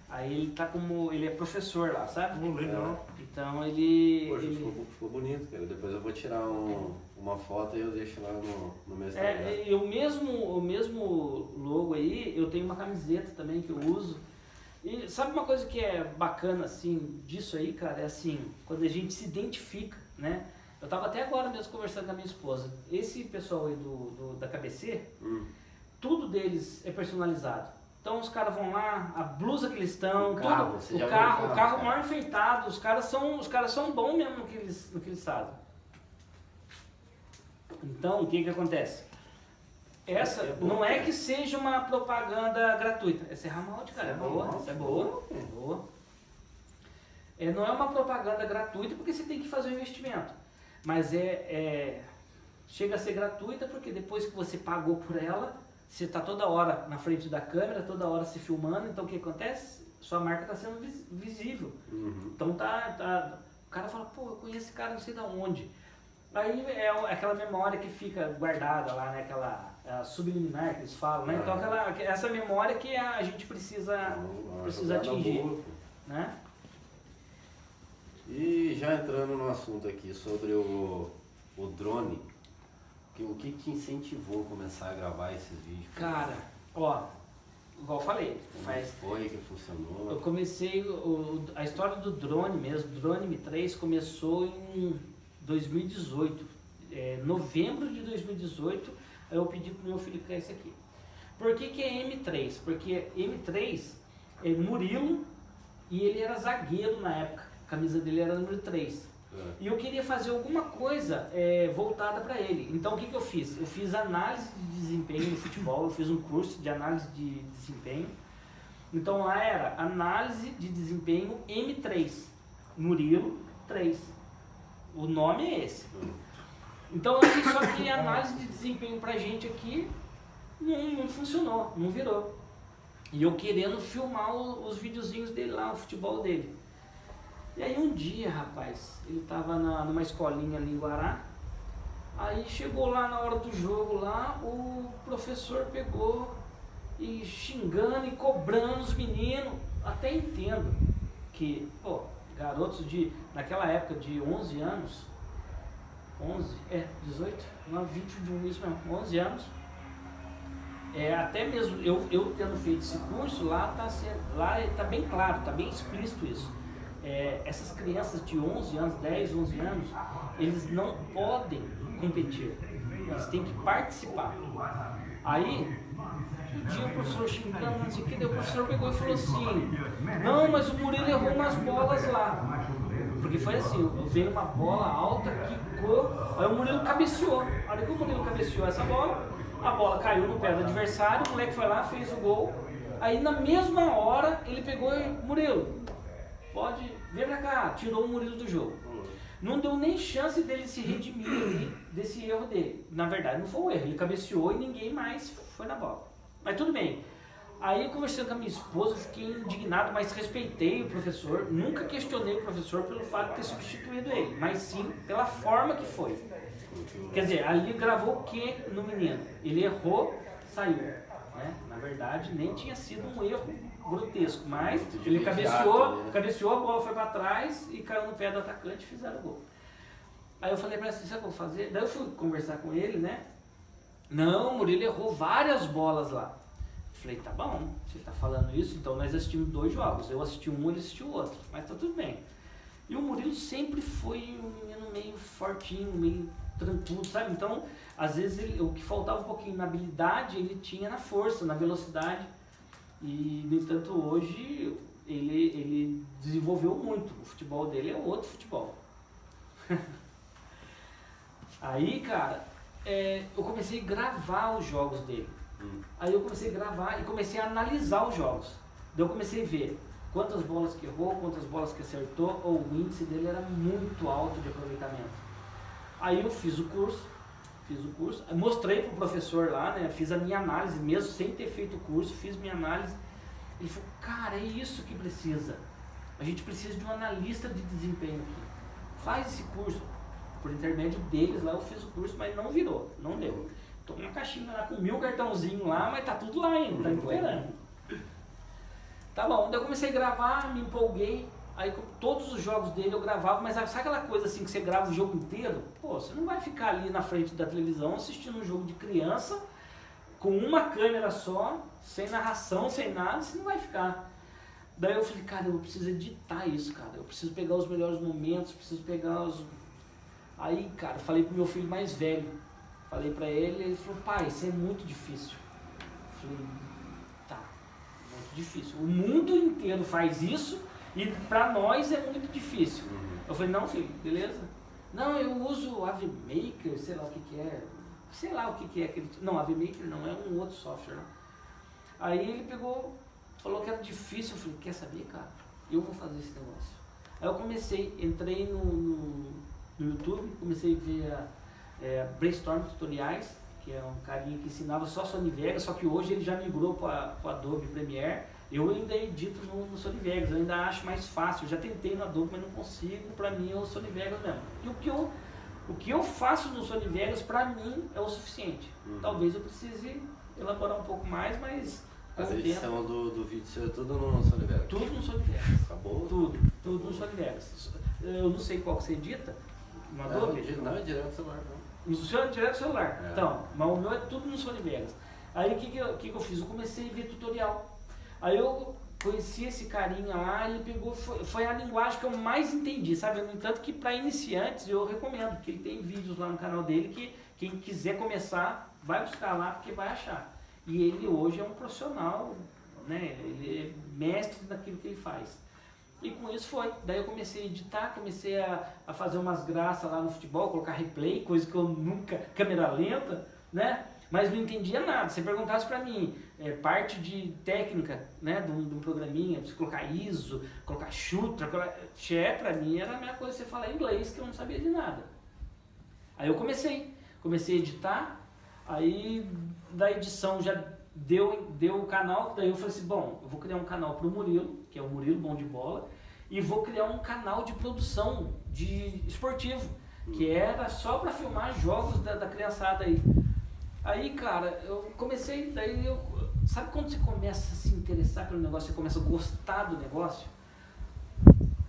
aí ele tá ele é professor lá, sabe? Legal. Então ele... Poxa, ficou bonito, cara. Depois eu vou tirar uma foto e eu deixo lá no meu Instagram. E o mesmo logo aí, eu tenho uma camiseta também que eu uso. E sabe uma coisa que é bacana, assim, disso aí, cara? É assim, quando a gente se identifica, né? Eu tava até agora mesmo conversando com a minha esposa. Esse pessoal aí da KBC, tudo deles é personalizado. Então os caras vão lá, a blusa que eles estão, o carro mal enfeitado, os caras são bons mesmo no que eles fazem. Então, o que acontece? Essa não é que seja uma propaganda gratuita. Essa é Ramaldi, cara, é boa, essa é boa. Não é uma propaganda gratuita porque você tem que fazer um investimento. Mas chega a ser gratuita porque depois que você pagou por ela, você está toda hora na frente da câmera, toda hora se filmando, então o que acontece? Sua marca está sendo visível. Então o cara fala, pô, eu conheço esse cara não sei de onde. Aí é aquela memória que fica guardada lá, né? Aquela subliminar que eles falam, né? Então essa memória que a gente precisa atingir, né? E já entrando no assunto aqui sobre o drone, o que te incentivou a começar a gravar esses vídeos? Cara, ó, igual eu falei, foi que funcionou? Eu comecei, a história do drone mesmo, drone M3 começou em 2018, novembro de 2018, eu pedi pro meu filho criar isso aqui. Por que é M3? Porque M3 é Murilo e ele era zagueiro na época, a camisa dele era número 3. E eu queria fazer alguma coisa voltada para ele. Então o que eu fiz? Eu fiz análise de desempenho no futebol, eu fiz um curso de análise de desempenho. Então lá era análise de desempenho M3, Murilo 3. O nome é esse. Então só que a análise de desempenho pra gente aqui não funcionou, não virou. E eu querendo filmar os videozinhos dele lá, o futebol dele. E aí um dia, rapaz, ele tava numa escolinha ali em Guará, aí chegou lá na hora do jogo lá, o professor pegou e xingando e cobrando os meninos. Até entendo que, pô, garotos naquela época de 11 anos, 18, não, 21, isso mesmo, 11 anos, até mesmo eu tendo feito esse curso, lá tá bem claro, tá bem explícito isso. Essas crianças de 11 anos, 10, 11 anos, eles não podem competir, eles têm que participar. Aí, um dia o professor xingando, não sei o que, daí o professor pegou e falou assim, não, mas o Murilo errou umas bolas lá. Porque foi assim, veio uma bola alta, quicou, aí o Murilo cabeceou. A hora que o Murilo cabeceou essa bola, a bola caiu no pé do adversário, o moleque foi lá, fez o gol. Aí na mesma hora ele pegou e, Murilo, vem pra cá, tirou o Murilo do jogo. Não deu nem chance dele se redimir desse erro dele. Na verdade não foi um erro, ele cabeceou e ninguém mais foi na bola. Mas tudo bem. Aí eu conversando com a minha esposa, fiquei indignado, mas respeitei o professor, nunca questionei o professor pelo fato de ter substituído ele, mas sim pela forma que foi. Quer dizer, ali gravou o que no menino? Ele errou, saiu. Né? Na verdade, nem tinha sido um erro grotesco, mas ele cabeceou, a bola foi para trás e caiu no pé do atacante e fizeram o gol. Aí eu falei para ele, sabe o que eu vou fazer? Daí eu fui conversar com ele, né? Não, o Murilo errou várias bolas lá. Falei, tá bom, você tá falando isso, então nós assistimos 2 jogos. Eu assisti um, ele assistiu o outro, mas tá tudo bem. E o Murilo sempre foi um menino meio fortinho, meio tranquilo, sabe? Então, às vezes, o que faltava um pouquinho na habilidade, ele tinha na força, na velocidade. E, no entanto, hoje, ele desenvolveu muito. O futebol dele é outro futebol. Aí, cara, eu comecei a gravar os jogos dele. Aí eu comecei a gravar e comecei a analisar os jogos. Daí eu comecei a ver quantas bolas que errou, quantas bolas que acertou, ou o índice dele era muito alto de aproveitamento. Aí eu fiz o curso, mostrei pro professor lá, né, fiz a minha análise mesmo, sem ter feito o curso, fiz minha análise. Ele falou, cara, é isso que precisa. A gente precisa de um analista de desempenho aqui. Faz esse curso. Por intermédio deles lá eu fiz o curso, mas não virou, não deu. Tô com uma caixinha lá com 1000 cartãozinhos lá, mas tá tudo lá ainda, tá empoeirando. Tá bom, daí eu comecei a gravar, me empolguei, aí todos os jogos dele eu gravava, mas sabe aquela coisa assim que você grava o jogo inteiro? Pô, você não vai ficar ali na frente da televisão assistindo um jogo de criança, com uma câmera só, sem narração, sem nada, você não vai ficar. Daí eu falei, cara, eu preciso editar isso, cara, eu preciso pegar os melhores momentos, preciso pegar os... Aí, cara, falei pro meu filho mais velho, falei pra ele falou, pai, isso é muito difícil. Eu falei, tá, muito difícil. O mundo inteiro faz isso e pra nós é muito difícil. Eu falei, não, filho, beleza? Não, eu uso o Ave Maker, sei lá o que é. Sei lá o que é aquele... Não, Ave Maker não, é um outro software. Né? Aí ele pegou, falou que era difícil. Eu falei, quer saber, cara? Eu vou fazer esse negócio. Aí eu comecei, entrei no YouTube, comecei a ver Brainstorm Tutoriais, que é um carinha que ensinava só Sony Vegas, só que hoje ele já migrou para o Adobe Premiere. Eu ainda edito no Sony Vegas, eu ainda acho mais fácil. Eu já tentei no Adobe, mas não consigo. Para mim é o Sony Vegas mesmo. E o que eu faço no Sony Vegas, para mim, é o suficiente. Talvez eu precise elaborar um pouco mais, mas... A edição do vídeo seu é tudo no Sony Vegas? Tudo no Sony Vegas. Acabou? Tudo no Sony Vegas. Eu não sei qual que você edita, no Adobe. Não, é direto do celular. Não. No seu direto do celular. Então, mas o meu é tudo no Sony Vegas. Aí o que eu fiz? Eu comecei a ver tutorial. Aí eu conheci esse carinha lá, ele pegou, foi a linguagem que eu mais entendi, sabe? No entanto que para iniciantes eu recomendo, porque ele tem vídeos lá no canal dele que quem quiser começar, vai buscar lá porque vai achar. E ele hoje é um profissional, né? Ele é mestre naquilo que ele faz. E com isso foi. Daí eu comecei a editar, comecei a fazer umas graças lá no futebol, colocar replay, coisa que eu nunca, câmera lenta, né? Mas não entendia nada. Se perguntasse pra mim, parte de técnica, né, de um programinha, você colocar ISO, colocar shooter, pra mim era a mesma coisa que você falar inglês, que eu não sabia de nada. Aí eu comecei a editar, aí da edição já deu o canal, daí eu falei assim, bom, eu vou criar um canal pro Murilo, que é o Murilo Bom de Bola, e vou criar um canal de produção de esportivo, que era só pra filmar jogos da criançada aí. Aí, cara, eu comecei, sabe quando você começa a se interessar pelo negócio, você começa a gostar do negócio?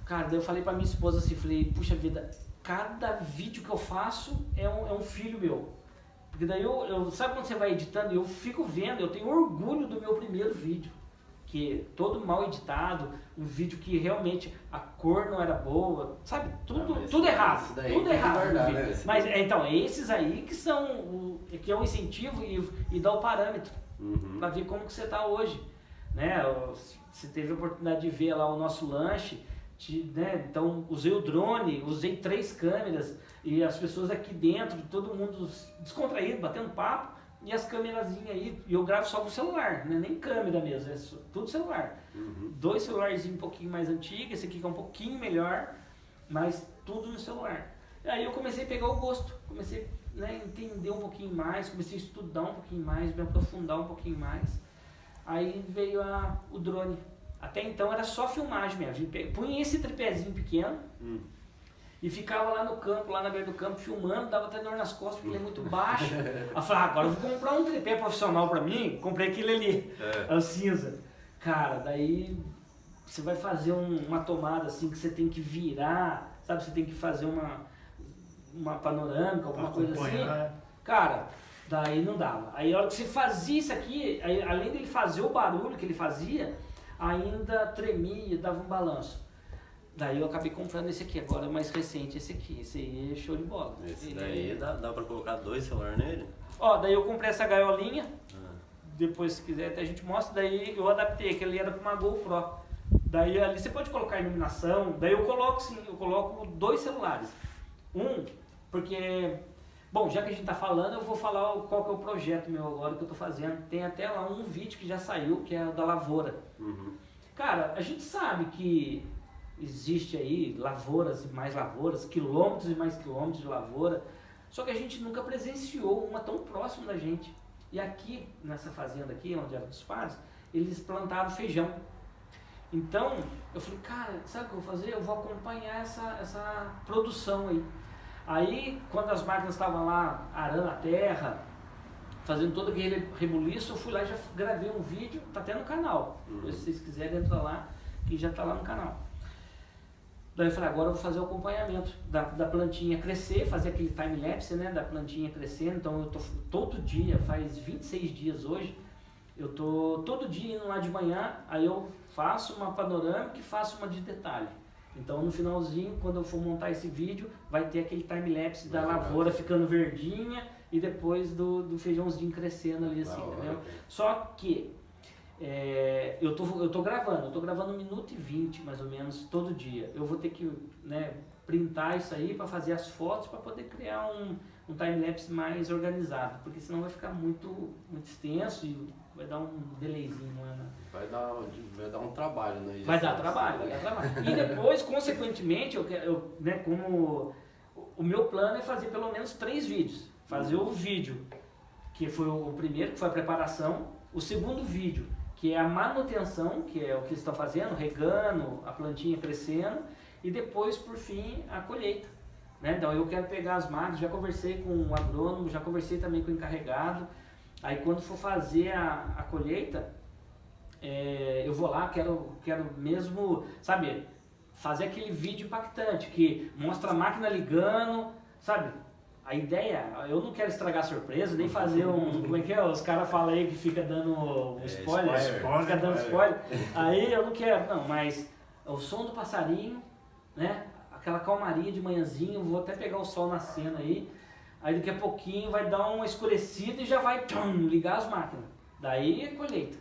Cara, daí eu falei pra minha esposa assim, falei, puxa vida, cada vídeo que eu faço é um filho meu. Porque daí sabe quando você vai editando, eu fico vendo, eu tenho orgulho do meu primeiro vídeo. Que é todo mal editado, um vídeo que realmente a cor não era boa, sabe? Tudo errado. Tudo errado. Guardar, né? Mas então, esses aí que são que é o incentivo e dá o parâmetro para ver como que você está hoje. Né? Você teve a oportunidade de ver lá o nosso lanche, né? Então usei o drone, usei 3 câmeras e as pessoas aqui dentro, todo mundo descontraído, batendo papo. E as câmerazinhas aí, e eu gravo só com o celular, não é nem câmera mesmo, é tudo celular. 2 celularzinhos um pouquinho mais antigos, esse aqui que é um pouquinho melhor, mas tudo no celular. E aí eu comecei a pegar o gosto, comecei a entender um pouquinho mais, comecei a estudar um pouquinho mais, me aprofundar um pouquinho mais. Aí veio o drone. Até então era só filmagem mesmo, a gente punha esse tripézinho pequeno, e ficava lá no campo, lá na beira do campo, filmando, dava até dor nas costas, porque ele é muito baixo. Aí eu falei, agora eu vou comprar um tripé profissional pra mim, comprei aquele ali, o cinza. Cara, daí você vai fazer uma tomada assim, que você tem que virar, sabe, você tem que fazer uma panorâmica, alguma coisa assim. Cara, daí não dava. Aí a hora que você fazia isso aqui, aí, além dele fazer o barulho que ele fazia, ainda tremia, dava um balanço. Daí eu acabei comprando esse aqui, agora mais recente, esse aí é show de bola. Esse daí dá pra colocar 2 celulares nele? Ó, daí eu comprei essa gaiolinha, depois se quiser até a gente mostra, daí eu adaptei, que ele era pra uma GoPro. Daí ali você pode colocar iluminação, daí eu coloco 2 celulares. Porque Bom, já que a gente está falando, eu vou falar qual que é o projeto meu agora que eu estou fazendo. Tem até lá um vídeo que já saiu, que é o da lavoura. Cara, a gente sabe que existe aí lavouras e mais lavouras, quilômetros e mais quilômetros de lavoura, só que a gente nunca presenciou uma tão próxima da gente. E aqui, nessa fazenda aqui, onde era dos pais, eles plantaram feijão. Então, eu falei, cara, sabe o que eu vou fazer? Eu vou acompanhar essa produção aí. Aí, quando as máquinas estavam lá arando a terra, fazendo todo aquele rebuliço, eu fui lá e já gravei um vídeo, tá até no canal. Se vocês quiserem, entra lá, que já tá lá no canal. Daí eu falei, agora eu vou fazer o acompanhamento da plantinha crescer, fazer aquele time-lapse, né, da plantinha crescendo. Então eu tô todo dia, faz 26 dias hoje, eu tô todo dia indo lá de manhã, aí eu faço uma panorâmica e faço uma de detalhe. Então no finalzinho, quando eu for montar esse vídeo, vai ter aquele time-lapse da lavoura ficando verdinha e depois do feijãozinho crescendo ali assim, entendeu? Só que eu tô gravando 1 minuto e 20 mais ou menos todo dia. Eu vou ter que, né, printar isso aí para fazer as fotos, para poder criar um time-lapse mais organizado, porque senão vai ficar muito extenso e vai dar um delayzinho, né? Vai dar um trabalho, né? Vai dar trabalho. E depois, consequentemente, né, como o meu plano é fazer pelo menos 3 vídeos. Fazer o vídeo, que foi o primeiro, que foi a preparação. O segundo vídeo, que é a manutenção, que é o que eles estão fazendo, regando, a plantinha crescendo. E depois, por fim, a colheita. Né? Então eu quero pegar as máquinas, já conversei com o agrônomo, já conversei também com o encarregado. Aí quando for fazer a colheita, eu vou lá, quero mesmo, sabe, fazer aquele vídeo impactante, que mostra a máquina ligando, sabe? A ideia, eu não quero estragar a surpresa, nem fazer como é que é? Os caras falam aí que fica dando spoiler, fica dando spoiler. Aí eu não quero, não, mas o som do passarinho, né? Aquela calmaria de manhãzinho, vou até pegar o sol nascendo aí. Aí daqui a pouquinho vai dar uma escurecida e já vai ligar as máquinas. Daí é colheita.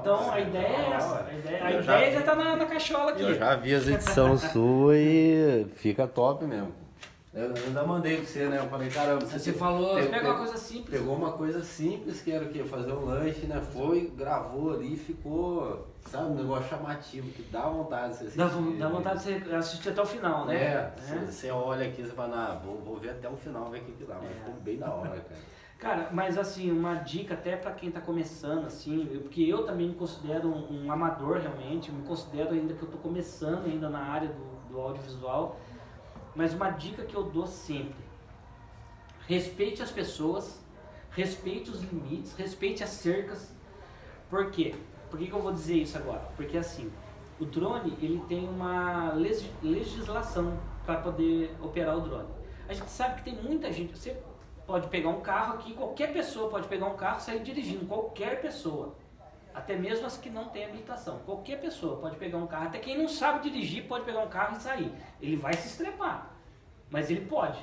Então a ideia é essa. A ideia já tá na cachola aqui. Eu já vi as edições suas e fica top mesmo. Eu ainda mandei pra você, né? Eu falei, caramba, você falou, pegou uma coisa simples. Pegou uma coisa simples, que era o quê? Fazer um lanche, né? Foi, gravou ali, ficou, sabe, um negócio chamativo, que dá vontade de você assistir. Dá vontade de você assistir até o final, né? Você olha aqui e fala, vou ver até o final, ver o que dá, mas ficou bem da hora, cara. Cara, mas assim, uma dica até pra quem tá começando, assim, porque eu também me considero um amador realmente, me considero ainda que eu tô começando ainda na área do audiovisual. Mas uma dica que eu dou sempre: respeite as pessoas, respeite os limites, respeite as cercas. Por quê? Por que eu vou dizer isso agora? Porque assim, o drone ele tem uma legislação para poder operar o drone. A gente sabe que tem muita gente, você pode pegar um carro aqui, qualquer pessoa pode pegar um carro e sair dirigindo, qualquer pessoa. Até mesmo as que não têm habilitação. Qualquer pessoa pode pegar um carro, até quem não sabe dirigir pode pegar um carro e sair. Ele vai se estrepar, mas ele pode.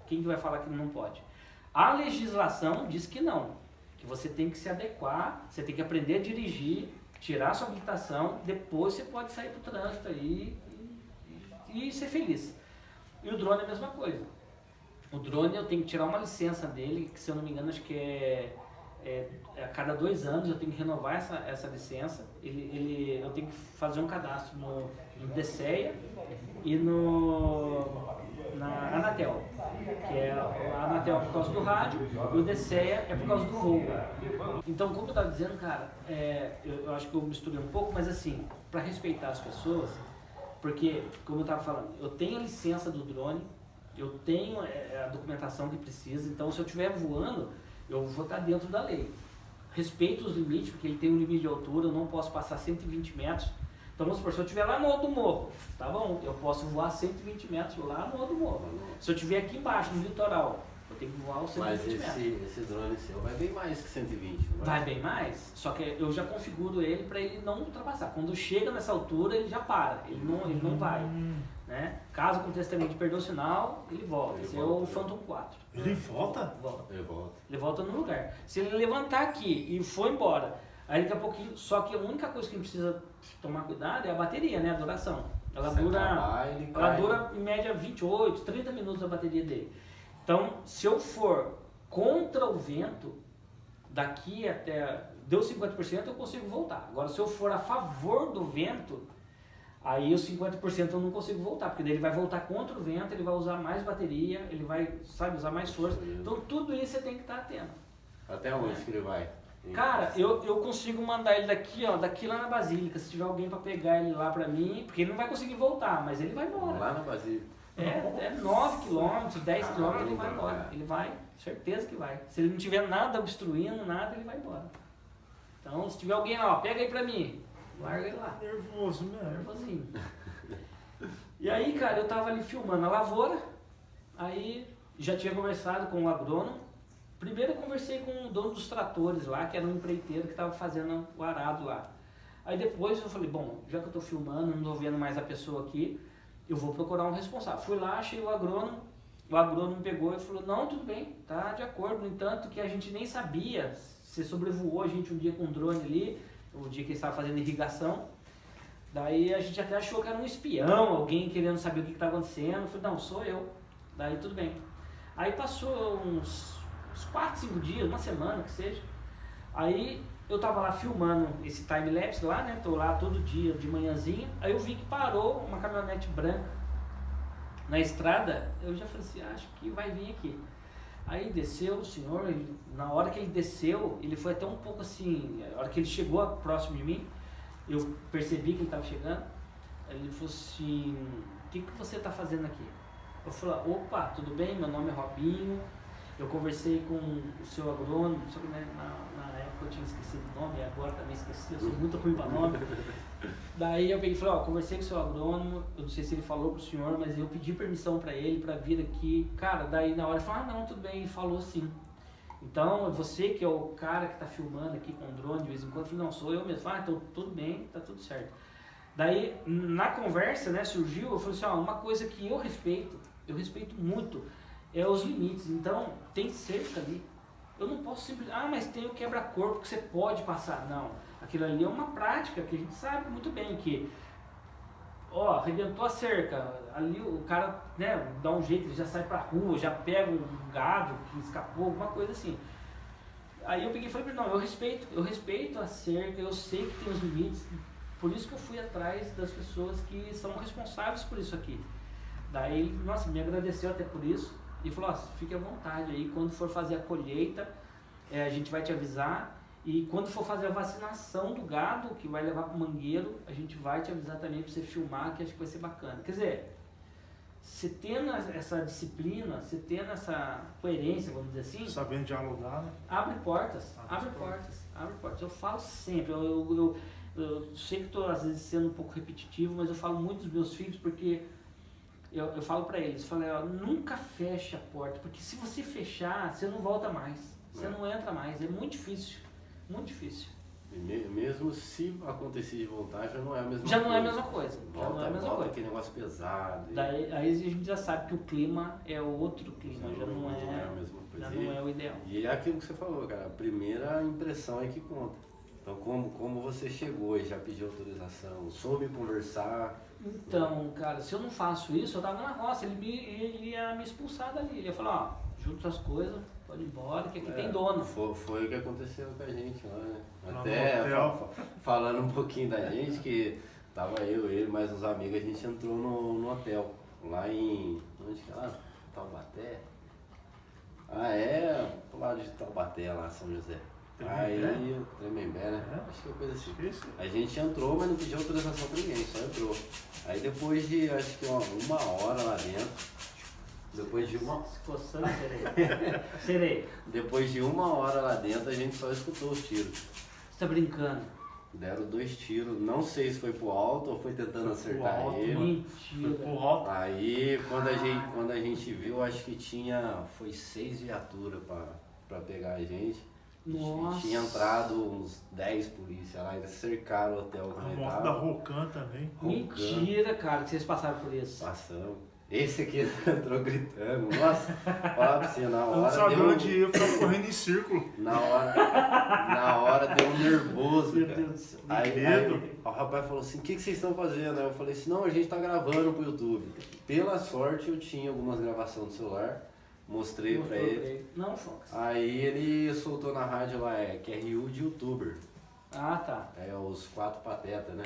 Quem que vai falar que não pode? A legislação diz que não, que você tem que se adequar, você tem que aprender a dirigir, tirar sua habilitação, depois você pode sair para o trânsito aí e ser feliz. E o drone é a mesma coisa. O drone eu tenho que tirar uma licença dele, que se eu não me engano acho que a cada 2 anos eu tenho que renovar essa licença. Eu tenho que fazer um cadastro no DSEA e na Anatel, que é a Anatel por causa do rádio e o DSEA é por causa do voo. Então, como eu estava dizendo, cara, eu acho que eu misturei um pouco, mas assim, para respeitar as pessoas, porque, como eu estava falando, eu tenho a licença do drone, eu tenho a documentação que precisa, então se eu estiver voando, eu vou estar dentro da lei. Respeito os limites, porque ele tem um limite de altura, eu não posso passar 120 metros. Então vamos supor, se eu estiver lá no alto do morro, tá bom, eu posso voar 120 metros lá no alto do morro. Se eu estiver aqui embaixo, no litoral, eu tenho que voar os 120 metros. Mas esse drone seu vai bem mais que 120, não vai? Vai bem mais, só que eu já configuro ele para ele não ultrapassar. Quando chega nessa altura, ele já para, ele não vai. Né? Caso aconteça também de perder o sinal, ele volta. Esse é o Phantom 4. Ele volta? Ele volta. Ele volta no lugar. Se ele levantar aqui e for embora, aí daqui a pouquinho, só que a única coisa que a gente precisa tomar cuidado é a bateria, né? A duração. Ela dura em média 28, 30 minutos a bateria dele. Então, se eu for contra o vento, daqui até... Deu 50%, eu consigo voltar. Agora, se eu for a favor do vento, aí os 50% eu não consigo voltar, porque daí ele vai voltar contra o vento, ele vai usar mais bateria, ele vai, sabe, usar mais força. Então, tudo isso você tem que estar atento. Até onde que ele vai? Cara, eu consigo mandar ele daqui, ó, daqui lá na Basílica, se tiver alguém pra pegar ele lá pra mim, porque ele não vai conseguir voltar, mas ele vai embora. Lá na Basílica. É 9 km, 10 km, ele vai embora. Cara. Ele vai, certeza que vai. Se ele não tiver nada obstruindo, nada, ele vai embora. Então, se tiver alguém lá, ó, pega aí pra mim, larga ele lá. Nervoso mesmo. Nervosinho. E aí, cara, eu tava ali filmando a lavoura, aí já tinha conversado com o agrônomo. Primeiro eu conversei com o dono dos tratores lá, que era um empreiteiro que estava fazendo o arado lá. Aí depois eu falei, bom, já que eu estou filmando, não estou vendo mais a pessoa aqui, eu vou procurar um responsável. Fui lá, achei o agrônomo pegou e falou, não, tudo bem, tá de acordo. No entanto que a gente nem sabia, você sobrevoou a gente um dia com um drone ali, o dia que ele estava fazendo irrigação. Daí a gente até achou que era um espião, alguém querendo saber o que estava acontecendo. Eu falei, não, sou eu. Daí tudo bem. Aí passou uns 4, 5 dias, uma semana que seja. Aí eu tava lá filmando esse time-lapse lá, né? Tô lá todo dia de manhãzinha. Aí eu vi que parou uma caminhonete branca na estrada. Eu já falei assim, acho que vai vir aqui. Aí desceu o senhor, na hora que ele desceu, ele foi até um pouco assim, a hora que ele chegou próximo de mim, eu percebi que ele estava chegando. Ele falou assim, o que você está fazendo aqui? Eu falei, opa, tudo bem? Meu nome é Robinho. Eu conversei com o seu agrônomo, só que né, na época eu tinha esquecido o nome, agora também esqueci, eu sou muito ruim para nome. Daí eu peguei e falei, conversei com o seu agrônomo, eu não sei se ele falou pro senhor, mas eu pedi permissão para ele para vir aqui. Cara, daí na hora ele falou, não, tudo bem, ele falou sim. Então, você que é o cara que está filmando aqui com o drone de vez em quando, eu falei, não, sou eu mesmo. Então tudo bem, tá tudo certo. Daí, na conversa, né, surgiu, eu falei assim, uma coisa que eu respeito muito, é os limites. Então, tem cerca ali. Eu não posso simplesmente, mas tem o quebra-corpo que você pode passar. Não, aquilo ali é uma prática que a gente sabe muito bem que, arrebentou a cerca, ali o cara, né, dá um jeito, ele já sai pra rua, já pega um gado que escapou, alguma coisa assim. Aí eu peguei e falei, não, eu respeito a cerca, eu sei que tem os limites, por isso que eu fui atrás das pessoas que são responsáveis por isso aqui. Daí ele, nossa, me agradeceu até por isso. E falou, fique à vontade aí, quando for fazer a colheita, a gente vai te avisar. E quando for fazer a vacinação do gado, que vai levar para o mangueiro, a gente vai te avisar também para você filmar, que acho que vai ser bacana. Quer dizer, você tendo essa disciplina, você tendo essa coerência, vamos dizer assim... Sabendo dialogar, né? Abre portas. Eu falo sempre, eu sei que estou às vezes sendo um pouco repetitivo, mas eu falo muito dos meus filhos porque... Eu falo pra eles, nunca feche a porta, porque se você fechar, você não volta mais, você não entra mais, é muito difícil, muito difícil. E mesmo se acontecer de voltar, já não é a mesma coisa. Já não é a mesma coisa, Volta aquele negócio pesado. Daí, aí a gente já sabe que o clima é outro clima, já não é a mesma coisa. Já não é o ideal. E é aquilo que você falou, cara, a primeira impressão é que conta. Então como você chegou e já pediu autorização, soube conversar... Então, cara, se eu não faço isso, eu tava na roça, ele ia me expulsar dali. Ele ia falar, junta as coisas, pode ir embora, que aqui tem dono. Foi o que aconteceu com a gente lá, né? Até falando um pouquinho da gente, que tava eu, ele, mais uns amigos, a gente entrou no hotel, lá em... Onde que é lá? Taubaté? Pro lado de Taubaté, lá, São José. Aí, Tremembé, né? Acho que é coisa assim. A gente entrou, mas não pediu autorização pra ninguém, só entrou. Aí depois de, acho que uma hora lá dentro, depois de uma... Se coçando, serei. Depois de 1 hora lá dentro, a gente só escutou os tiros. Você tá brincando? Deram 2 tiros, não sei se foi pro alto ou foi tentando acertar ele. Mentira. Foi pro alto. Aí, quando a gente viu, acho que foi 6 viaturas pra pegar a gente. Nossa. Tinha entrado uns 10 polícias lá, eles cercaram o hotel. A moto da Rocan também. Mentira, cara, que vocês passaram por isso. Passamos. Esse aqui entrou gritando. Nossa, fala pra você, na Eu não hora sabia deu... onde ia, eu ficava correndo em círculo. Na hora deu um nervoso, Meu cara. Deus do céu. Aí o rapaz falou assim, o que vocês estão fazendo? Aí eu falei assim, não, a gente tá gravando pro YouTube. Pela sorte eu tinha algumas gravações no celular. mostrei pra ele. Não, Fox. Aí ele soltou na rádio lá, QRU de youtuber. Ah, tá. É os 4 patetas, né?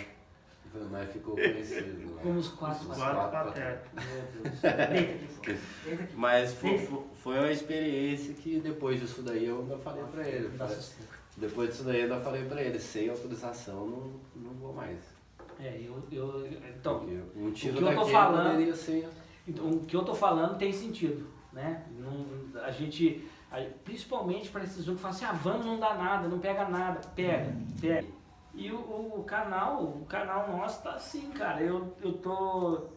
Mas ficou conhecido lá. Como os 4 Os patetas. 4 patetas. Meu Deus. Deita aqui, Fox. Deita aqui. Mas foi uma experiência que depois disso daí eu ainda falei pra ele. Dá sossego. Depois disso daí eu ainda falei pra ele, sem autorização não vou mais. Então, Porque um tiro o que eu tô daquele falando- poderia ser... Então, o que eu tô falando tem sentido, né? A gente, principalmente para esses jogos que falam assim, van não dá nada, não pega nada, pega. E o canal nosso tá assim, cara, eu tô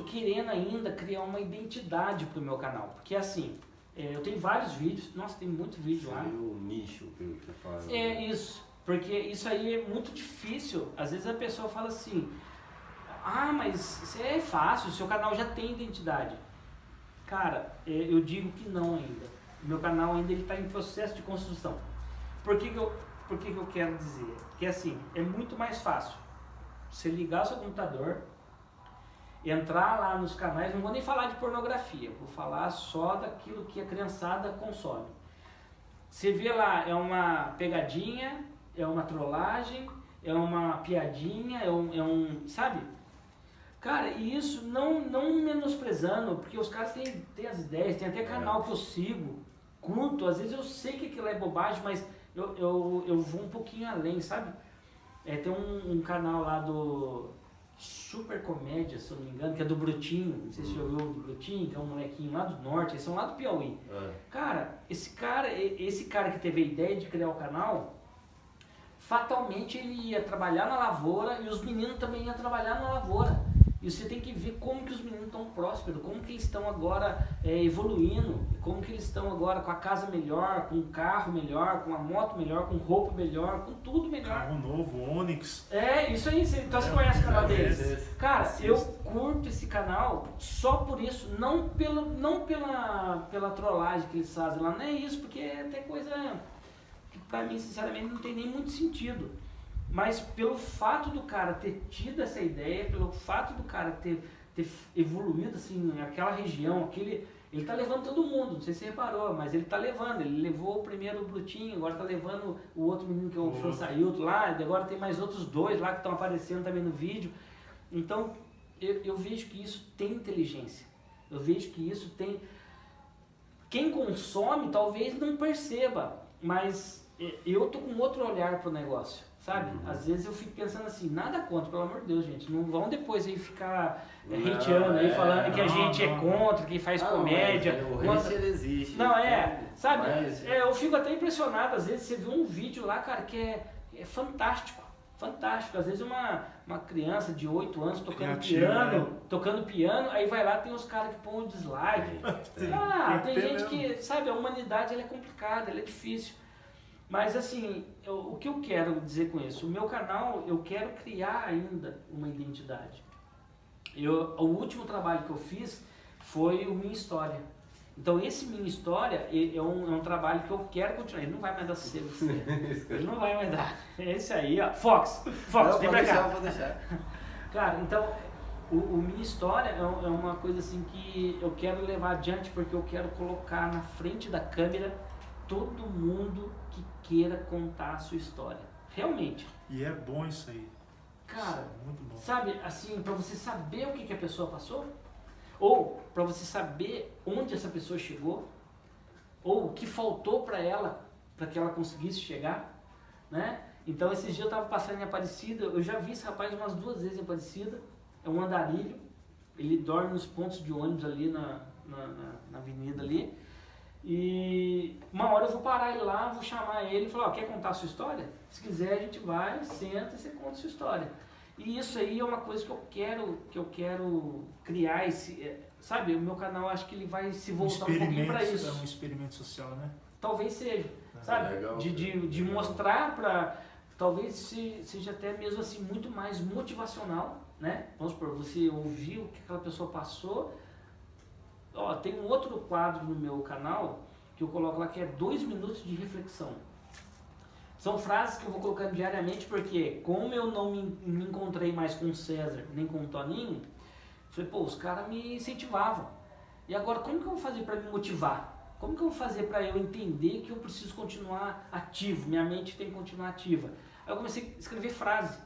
querendo ainda criar uma identidade pro meu canal, porque assim, eu tenho vários vídeos, nossa, tem muito vídeo lá. o nicho que eu falo. É isso, porque isso aí é muito difícil. Às vezes a pessoa fala assim, mas isso é fácil, o seu canal já tem identidade. Cara, eu digo que não ainda. O meu canal ainda está em processo de construção. Por que eu quero dizer? Que assim, é muito mais fácil você ligar o seu computador, entrar lá nos canais, não vou nem falar de pornografia, vou falar só daquilo que a criançada consome. Você vê lá, é uma pegadinha, é uma trollagem, é uma piadinha, sabe? Cara, e isso não menosprezando, porque os caras têm as ideias, tem até canal que eu sigo, curto, às vezes eu sei que aquilo é bobagem, mas eu vou um pouquinho além, sabe? Tem um canal lá do Super Comédia, se eu não me engano, que é do Brutinho, não sei se você já ouviu o Brutinho, que é um molequinho lá do norte, eles são lá do Piauí. Cara, esse cara que teve a ideia de criar o canal, fatalmente ele ia trabalhar na lavoura e os meninos também iam trabalhar na lavoura. E você tem que ver como que os meninos estão prósperos, como que eles estão agora evoluindo, como que eles estão agora com a casa melhor, com o carro melhor, com a moto melhor, com roupa melhor, com tudo melhor. Carro novo, Onix. Isso aí, então você conhece o canal deles. Cara, Assisto. eu curto esse canal só por isso, não pela trollagem que eles fazem lá, não é isso, porque é até coisa que pra mim, sinceramente, não tem nem muito sentido. Mas pelo fato do cara ter tido essa ideia, pelo fato do cara ter evoluído assim, aquela região, ele tá levando todo mundo, não sei se você reparou, mas ele tá levando, ele levou o primeiro Brutinho, agora tá levando o outro menino que é o Françailton lá, agora tem mais outros 2 lá que estão aparecendo também no vídeo. Então eu vejo que isso tem inteligência, eu vejo que isso tem... Quem consome talvez não perceba, mas eu tô com outro olhar pro negócio. Sabe? Às vezes eu fico pensando assim, nada contra, pelo amor de Deus, gente. Não vão depois aí ficar hateando aí, falando que a gente é contra, que faz comédia. O hate ele existe. Não, sabe? Mas... eu fico até impressionado, às vezes você vê um vídeo lá, cara, que é fantástico. Fantástico. Às vezes uma criança de 8 anos tocando piano, aí vai lá, tem os caras que põem o dislike. Tem gente que, sabe, a humanidade ela é complicada, ela é difícil. Mas assim, o que eu quero dizer com isso? O meu canal, eu quero criar ainda uma identidade. O último trabalho que eu fiz foi o Minha História. Então esse Minha História é um trabalho que eu quero continuar. Ele não vai mais dar sossego pra você. Ele não vai mais dar. É esse aí, ó. Fox, vem pra cá. Vou deixar. Cara, então o Minha História é uma coisa assim que eu quero levar adiante, porque eu quero colocar na frente da câmera todo mundo que queira contar a sua história. Realmente. E é bom isso aí. Cara, Isso é muito bom. sabe, assim, pra você saber o que a pessoa passou, ou pra você saber onde essa pessoa chegou, ou o que faltou pra ela, pra que ela conseguisse chegar, né? Então, esses dias eu tava passando em Aparecida, eu já vi esse rapaz umas 2 vezes em Aparecida, é um andarilho, ele dorme nos pontos de ônibus ali na avenida ali, e uma hora eu vou parar ele lá, vou chamar ele e falar, quer contar a sua história? Se quiser a gente vai, senta e você conta a sua história. E isso aí é uma coisa que eu quero criar, sabe, o meu canal acho que ele vai se voltar um pouquinho para isso. É um experimento social, né? Talvez seja, sabe, legal, de mostrar para, talvez seja até mesmo assim muito mais motivacional, né? Vamos supor, você ouviu o que aquela pessoa passou. Tem um outro quadro no meu canal que eu coloco lá que é 2 minutos de reflexão. São frases que eu vou colocando diariamente porque como eu não me encontrei mais com o César nem com o Toninho, falei, os caras me incentivavam. E agora, como que eu vou fazer para me motivar? Como que eu vou fazer para eu entender que eu preciso continuar ativo, minha mente tem que continuar ativa? Aí eu comecei a escrever frase,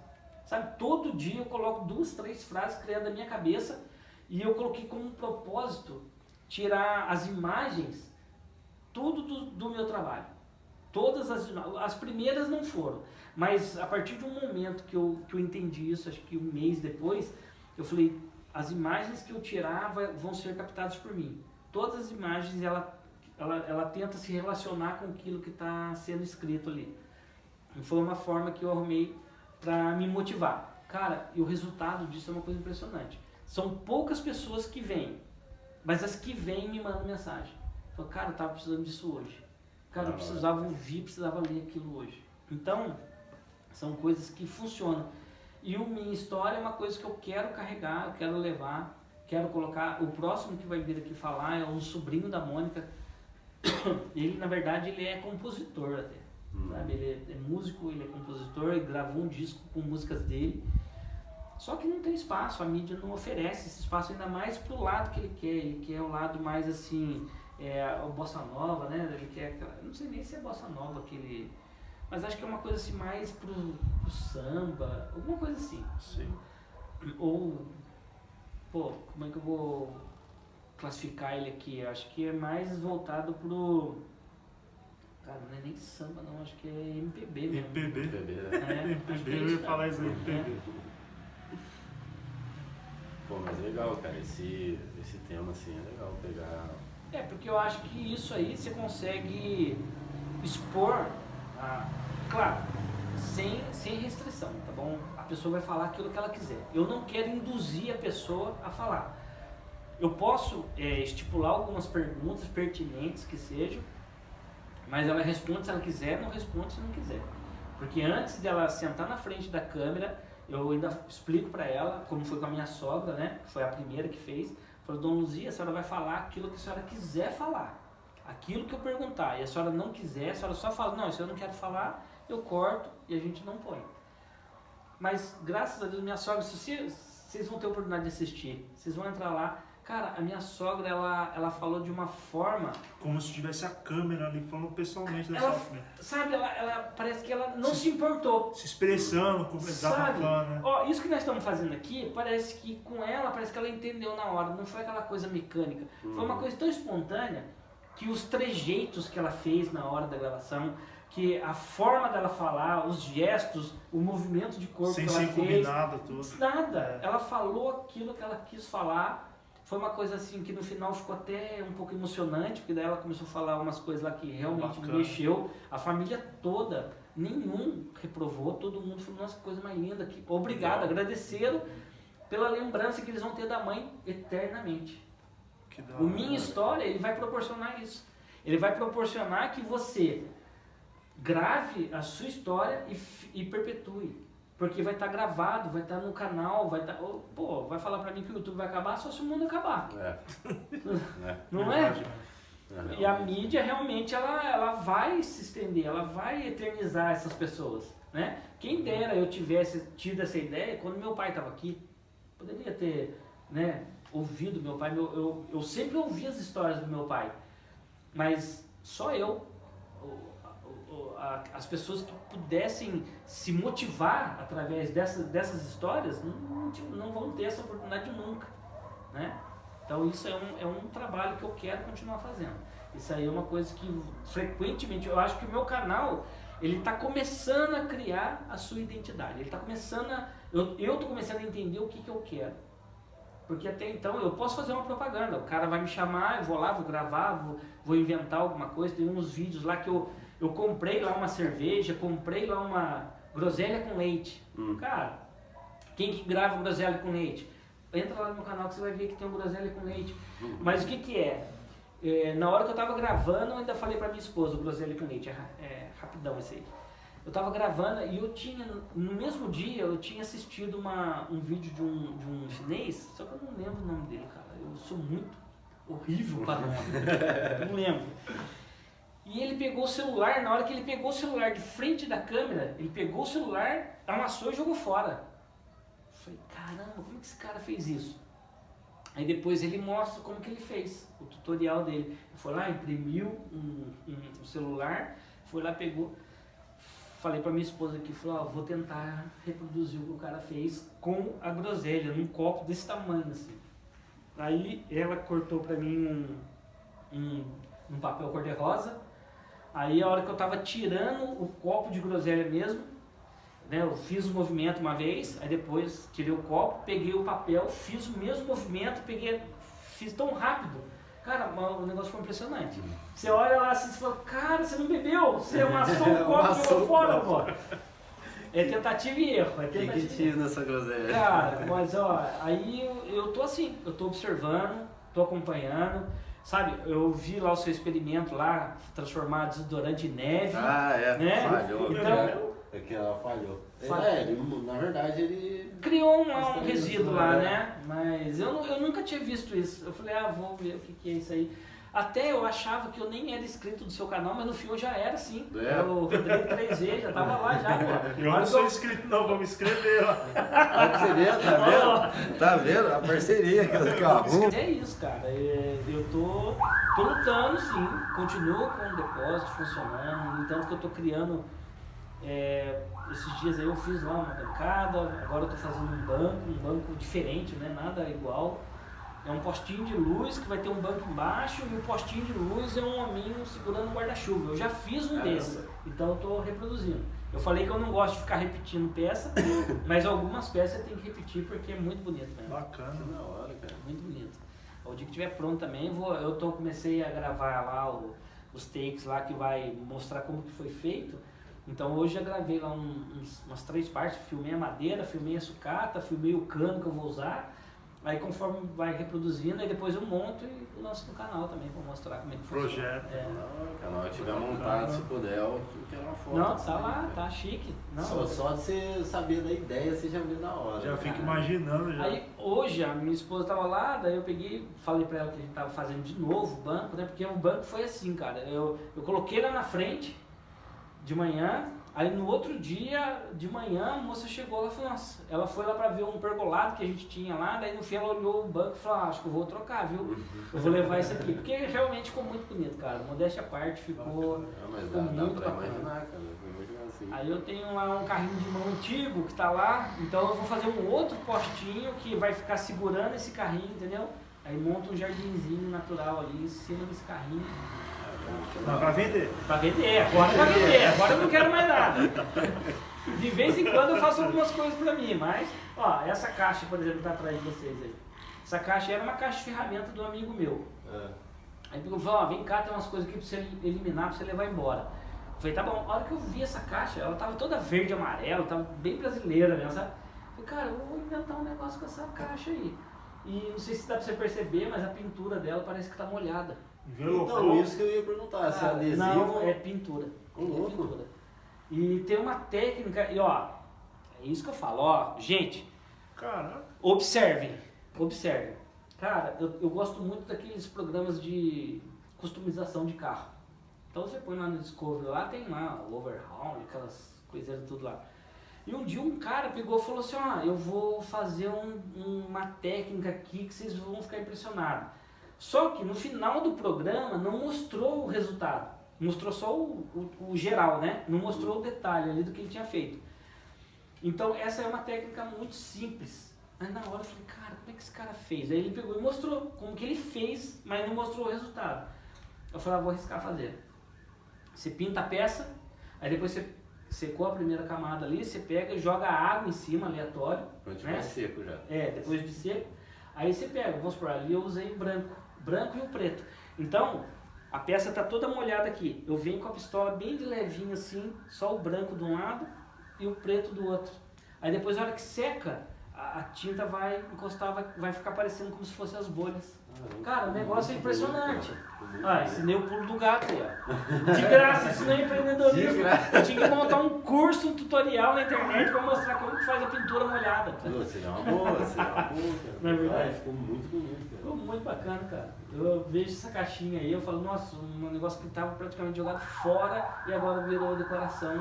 sabe? Todo dia eu coloco 2, 3 frases criadas na minha cabeça e eu coloquei como um propósito tirar as imagens, tudo do meu trabalho. Todas as primeiras não foram, mas a partir de um momento que eu entendi isso, acho que um mês depois, eu falei, as imagens que eu tirar vão ser captadas por mim. Todas as imagens, ela tenta se relacionar com aquilo que está sendo escrito ali. E foi uma forma que eu arrumei para me motivar. Cara, e o resultado disso é uma coisa impressionante. São poucas pessoas que vêm, mas as que vêm me mandam mensagem. Falo, cara, eu estava precisando disso hoje. Cara, eu precisava ouvir, precisava ler aquilo hoje. Então, são coisas que funcionam. E a minha história é uma coisa que eu quero carregar, eu quero levar, quero colocar. O próximo que vai vir aqui falar é um sobrinho da Mônica. Ele, na verdade, ele é compositor até. Sabe? Ele é músico, ele é compositor, ele gravou um disco com músicas dele. Só que não tem espaço, a mídia não oferece esse espaço, ainda mais pro lado que ele quer o lado mais assim, o bossa nova, né? Ele quer aquela, não sei nem se é bossa nova aquele, mas acho que é uma coisa assim mais pro samba, alguma coisa assim. Sim. Ou, pô, como é que eu vou classificar ele aqui? Eu acho que é mais voltado pro, cara, não é nem samba não, acho que é MPB mesmo. MPB. MPB, eu ia falar isso aí, MPB. Pô, mas legal, cara, esse tema assim é legal pegar. Porque eu acho que isso aí você consegue expor, claro, sem restrição, tá bom? A pessoa vai falar aquilo que ela quiser. Eu não quero induzir a pessoa a falar. Eu posso estipular algumas perguntas pertinentes que sejam, mas ela responde se ela quiser, não responde se não quiser. Porque antes dela sentar na frente da câmera, eu ainda explico para ela, como foi com a minha sogra, né? Que foi a primeira que fez. Falei, Dona Luzia, a senhora vai falar aquilo que a senhora quiser falar. Aquilo que eu perguntar. E a senhora não quiser, a senhora só fala, não, se eu não quero falar, eu corto e a gente não põe. Mas, graças a Deus, minha sogra, se vocês vão ter a oportunidade de assistir, vocês vão entrar lá. Cara, a minha sogra, ela falou de uma forma... Como se tivesse a câmera ali falando pessoalmente da sua frente. Sabe, ela parece que ela não se importou. Se expressando, como sabe? falando, né? Ó, isso que nós estamos fazendo aqui, parece que com ela, parece que ela entendeu na hora. Não foi aquela coisa mecânica. Foi uma coisa tão espontânea que os trejeitos que ela fez na hora da gravação, que a forma dela falar, os gestos, o movimento de corpo sem que ela ser fez... combinado tudo. Nada. Ela falou aquilo que ela quis falar. Foi uma coisa assim que no final ficou até um pouco emocionante, porque daí ela começou a falar umas coisas lá que realmente me mexeu. A família toda, nenhum reprovou, todo mundo falou, nossa, que coisa mais linda, que obrigado, agradeceram pela lembrança que eles vão ter da mãe eternamente. O Minha História, ele vai proporcionar isso. Ele vai proporcionar que você grave a sua história e perpetue. Porque vai estar gravado, vai estar no canal, vai estar... Pô, vai falar pra mim que o YouTube vai acabar só se o mundo acabar. Não é? E a mídia realmente, ela vai se estender, ela vai eternizar essas pessoas, né? Quem dera eu tivesse tido essa ideia quando meu pai estava aqui. Poderia ter, né, ouvido meu pai. Eu sempre ouvi as histórias do meu pai. Mas só eu... As pessoas que pudessem se motivar através dessas histórias não vão ter essa oportunidade nunca, né? Então isso é um trabalho que eu quero continuar fazendo. Isso aí é uma coisa que frequentemente, eu acho que o meu canal, ele está começando a criar a sua identidade. Ele está começando eu estou começando a entender o que eu quero. Porque até então eu posso fazer uma propaganda, o cara vai me chamar, eu vou lá, vou gravar, vou inventar alguma coisa. Tem uns vídeos lá que eu comprei lá uma cerveja, comprei lá uma groselha com leite. Cara, quem que grava groselha com leite? Entra lá no meu canal que você vai ver que tem uma groselha com leite. Mas o que é? Na hora que eu tava gravando, eu ainda falei pra minha esposa, groselha com leite, é rapidão isso aí. Eu tava gravando e no mesmo dia, eu tinha assistido um vídeo de um chinês, só que eu não lembro o nome dele, cara. Eu sou muito horrível para nome. Não lembro. E ele pegou o celular, na hora que ele pegou o celular de frente da câmera, ele pegou o celular, amassou e jogou fora. Eu falei, caramba, como é que esse cara fez isso? Aí depois ele mostra como que ele fez, o tutorial dele. Ele foi lá, imprimiu um celular, foi lá, pegou. Falei pra minha esposa aqui, falou, ó, vou tentar reproduzir o que o cara fez com a groselha, num copo desse tamanho, assim. Aí ela cortou pra mim um papel cor-de-rosa. Aí a hora que eu tava tirando o copo de groselha mesmo, né, eu fiz o movimento uma vez, aí depois tirei o copo, peguei o papel, fiz o mesmo movimento, fiz tão rápido. Cara, o negócio foi impressionante. Você olha lá assim e fala, cara, você não bebeu, você amassou o copo e jogou fora, pô. É tentativa e erro. É tentativa. Que tira nessa groselha? Cara, mas ó, aí eu tô assim, eu tô observando, tô acompanhando. Sabe, eu vi lá o seu experimento lá, transformar desodorante em neve. Ah, é, né? falhou. Então, É que ela falhou. Falhou. Na verdade, ele... criou um resíduo lá, né? Mas eu nunca tinha visto isso. Eu falei, vou ver o que é isso aí. Até eu achava que eu nem era inscrito do seu canal, mas no fim eu já era, sim. É. O Rodrigo 3V, já tava lá já, pô. Eu não sou inscrito não, vou me inscrever lá. Olha pra você ver, tá vendo? Tá vendo? A parceria que eu arrumo. É isso, cara. Eu tô lutando, sim. Continuo com o depósito funcionando. No entanto que eu tô criando... esses dias aí eu fiz lá uma bancada, agora eu tô fazendo um banco diferente, né? Nada igual. É um postinho de luz que vai ter um banco embaixo e o postinho de luz é um hominho segurando um guarda-chuva. Eu já fiz um desse, então eu tô reproduzindo. Eu falei que eu não gosto de ficar repetindo peça, mas algumas peças eu tenho que repetir porque é muito bonito mesmo. Bacana. Na hora, cara. Muito bonito. O dia que estiver pronto também, comecei a gravar lá os takes lá que vai mostrar como que foi feito. Então hoje já gravei lá umas 3 partes, filmei a madeira, filmei a sucata, filmei o cano que eu vou usar. Aí conforme vai reproduzindo, aí depois eu monto e lanço no canal também pra mostrar como é que funciona. Projeto. O canal estiver montado, se puder, eu quero uma foto. Não, tá lá, tá chique. Não, Só de você saber da ideia, você já vê na hora. Já fico imaginando já. Aí hoje a minha esposa tava lá, daí eu peguei, falei pra ela que a gente tava fazendo de novo o banco, né? Porque o banco foi assim, cara. Eu coloquei lá na frente de manhã, aí no outro dia de manhã a moça chegou lá e falou, nossa, ela foi lá pra ver um pergolado que a gente tinha lá, daí no fim ela olhou o banco e falou, acho que eu vou trocar, viu? Eu vou levar isso aqui, porque realmente ficou muito bonito, cara. Modéstia à parte, ficou Mas ficou dá muito pra bacana. imaginar, cara. Foi imaginar assim. Aí eu tenho lá um carrinho de mão antigo que tá lá, então eu vou fazer um outro postinho que vai ficar segurando esse carrinho, entendeu? Aí monta um jardinzinho natural ali em cima desse carrinho. Mas vai vender. Pra vender, agora eu não quero mais nada. De vez em quando eu faço algumas coisas pra mim, mas, ó, essa caixa, por exemplo, tá atrás de vocês aí. Essa caixa era uma caixa de ferramenta do amigo meu. Aí ele falou, ó, vem cá, tem umas coisas aqui pra você eliminar, pra você levar embora. Eu falei, tá bom. A hora que eu vi essa caixa, ela tava toda verde e amarela, tava bem brasileira mesmo, sabe? Eu falei, cara, eu vou inventar um negócio com essa caixa aí. E não sei se dá pra você perceber, mas a pintura dela parece que tá molhada. Então, isso que eu ia perguntar, se é adesivo... Não, é pintura. Ô, louco. Pintura. E tem uma técnica, e ó, é isso que eu falo, ó, gente, Caraca. observem. Cara, eu gosto muito daqueles programas de customização de carro. Então você põe lá no Discovery, lá tem lá o overhaul, aquelas coisas tudo lá. E um dia um cara pegou e falou assim, ó, eu vou fazer uma técnica aqui que vocês vão ficar impressionados. Só que no final do programa não mostrou o resultado, mostrou só o geral, né? Não mostrou o detalhe ali do que ele tinha feito. Então essa é uma técnica muito simples. Mas na hora eu falei, cara, como é que esse cara fez? Aí ele pegou e mostrou como que ele fez, mas não mostrou o resultado. Eu falei, vou arriscar fazer. Você pinta a peça, aí depois você secou a primeira camada ali, você pega e joga água em cima, aleatório. Quando né? tiver seco já. Depois de seco. Aí você pega, vamos supor, ali eu usei branco e o preto. Então, a peça está toda molhada aqui. Eu venho com a pistola bem de levinho assim, só o branco de um lado e o preto do outro. Aí depois, na hora que seca, a tinta vai encostar, vai ficar parecendo como se fossem as bolhas. Cara, o negócio é impressionante. Ensinei o pulo do gato aí, ó. De graça, isso não é empreendedorismo. Eu tinha que montar um curso, um tutorial na internet para mostrar como que faz a pintura molhada. Seria uma boa, cara. Não é verdade? Ficou muito bonito, cara. Ficou muito bacana, cara. Eu vejo essa caixinha aí, eu falo, nossa, um negócio que estava praticamente jogado fora e agora virou decoração.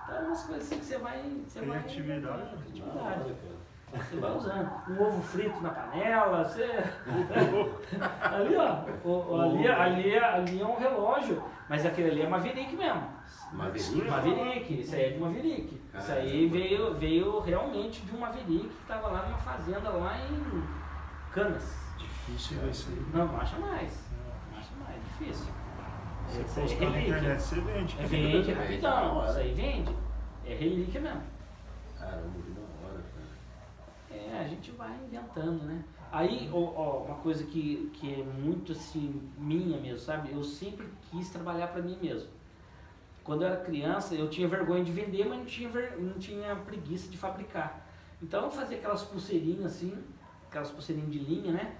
Então é umas coisas assim que você vai... Criatividade. Criatividade. Você vai usando. Um ovo frito na panela, você... ali, ó, ali é um relógio, mas aquele ali é Maverick mesmo. Maverick, isso aí é de Maverick. Isso aí veio realmente de um Maverick que estava lá numa fazenda lá em Canas. Difícil ver isso aí. Não acha mais. Difícil. Você Isso aí é postar na relíquia. internet, você vende. Vende rapidão, isso aí vende. É relíquia mesmo. Caramba, que da hora, cara. A gente vai inventando, né? Aí, uma coisa que é muito assim, minha mesmo, sabe? Eu sempre quis trabalhar pra mim mesmo. Quando eu era criança, eu tinha vergonha de vender, mas não tinha preguiça de fabricar. Então eu fazia aquelas pulseirinhas assim, aquelas pulseirinhas de linha, né?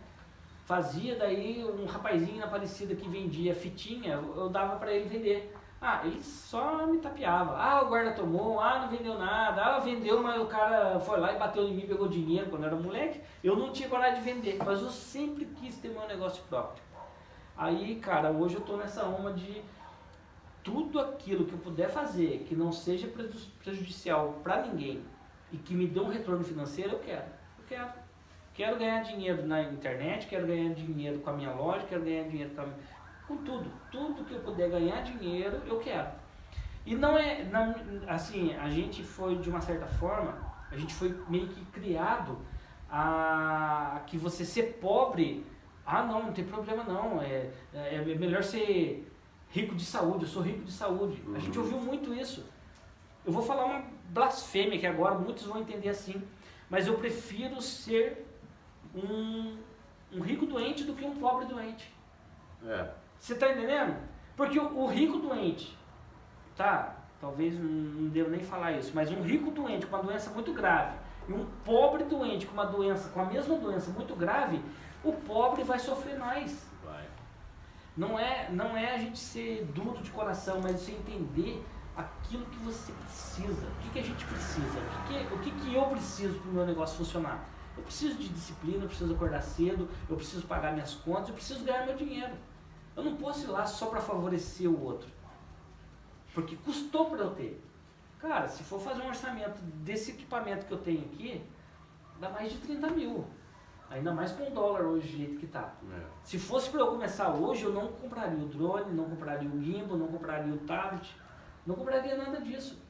Fazia, daí um rapazinho na Aparecida que vendia fitinha, eu dava pra ele vender. Ele só me tapeava. O guarda tomou, não vendeu nada. Vendeu, mas o cara foi lá e bateu em mim, pegou dinheiro quando eu era moleque. Eu não tinha coragem de vender, mas eu sempre quis ter meu negócio próprio. Aí, cara, hoje eu tô nessa uma de tudo aquilo que eu puder fazer que não seja prejudicial pra ninguém e que me dê um retorno financeiro, eu quero. Quero ganhar dinheiro na internet, quero ganhar dinheiro com a minha loja, quero ganhar dinheiro com tudo. Tudo que eu puder ganhar dinheiro, eu quero. E não é, assim, a gente foi, de uma certa forma, a gente foi meio que criado a que você ser pobre, não tem problema não, é melhor ser rico de saúde, eu sou rico de saúde. A gente ouviu muito isso. Eu vou falar uma blasfêmia que agora muitos vão entender assim, mas eu prefiro ser um rico doente do que um pobre doente. Você está entendendo? Porque o rico doente, talvez não devo nem falar isso, mas um rico doente com uma doença muito grave e um pobre doente com uma doença, com a mesma doença muito grave, o pobre vai sofrer mais. Não é a gente ser duro de coração, mas você entender aquilo que você precisa. O que a gente precisa? O que eu preciso para o meu negócio funcionar? Eu preciso de disciplina, eu preciso acordar cedo, eu preciso pagar minhas contas, eu preciso ganhar meu dinheiro. Eu não posso ir lá só para favorecer o outro. Porque custou para eu ter. Cara, se for fazer um orçamento desse equipamento que eu tenho aqui, dá mais de 30 mil. Ainda mais com o dólar hoje, do jeito que está. Se fosse para eu começar hoje, eu não compraria o drone, não compraria o gimbal, não compraria o tablet, não compraria nada disso.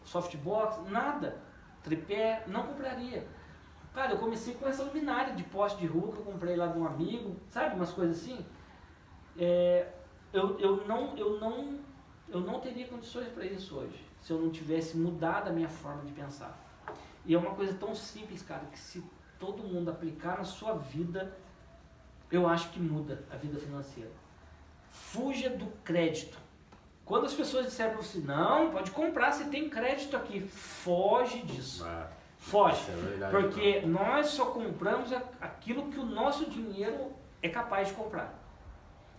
Softbox, nada. Tripé, não compraria. Cara, eu comecei com essa luminária de poste de rua que eu comprei lá de um amigo, sabe, umas coisas assim. Eu não teria condições para isso hoje, se eu não tivesse mudado a minha forma de pensar. E é uma coisa tão simples, cara, que se todo mundo aplicar na sua vida, eu acho que muda a vida financeira. Fuja do crédito. Quando as pessoas disseram para você, não, pode comprar, você tem crédito aqui, foge disso. Foge, porque nós só compramos aquilo que o nosso dinheiro é capaz de comprar.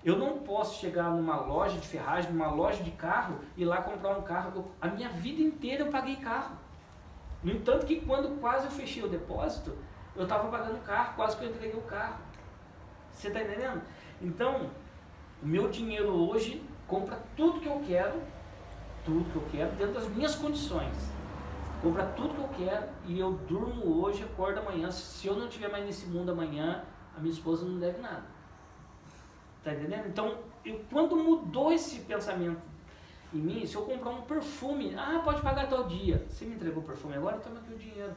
Eu não posso chegar numa loja de ferragem, numa loja de carro e lá comprar um carro. A minha vida inteira eu paguei carro. No entanto que quando quase eu fechei o depósito, eu estava pagando o carro, quase que eu entreguei o carro. Você está entendendo? Então, o meu dinheiro hoje compra tudo que eu quero dentro das minhas condições. Compra tudo que eu quero e eu durmo hoje, acordo amanhã. Se eu não estiver mais nesse mundo amanhã, a minha esposa não deve nada. Tá entendendo? Então, quando mudou esse pensamento em mim, se eu comprar um perfume, pode pagar tal dia. Você me entregou o perfume agora, toma aqui o dinheiro.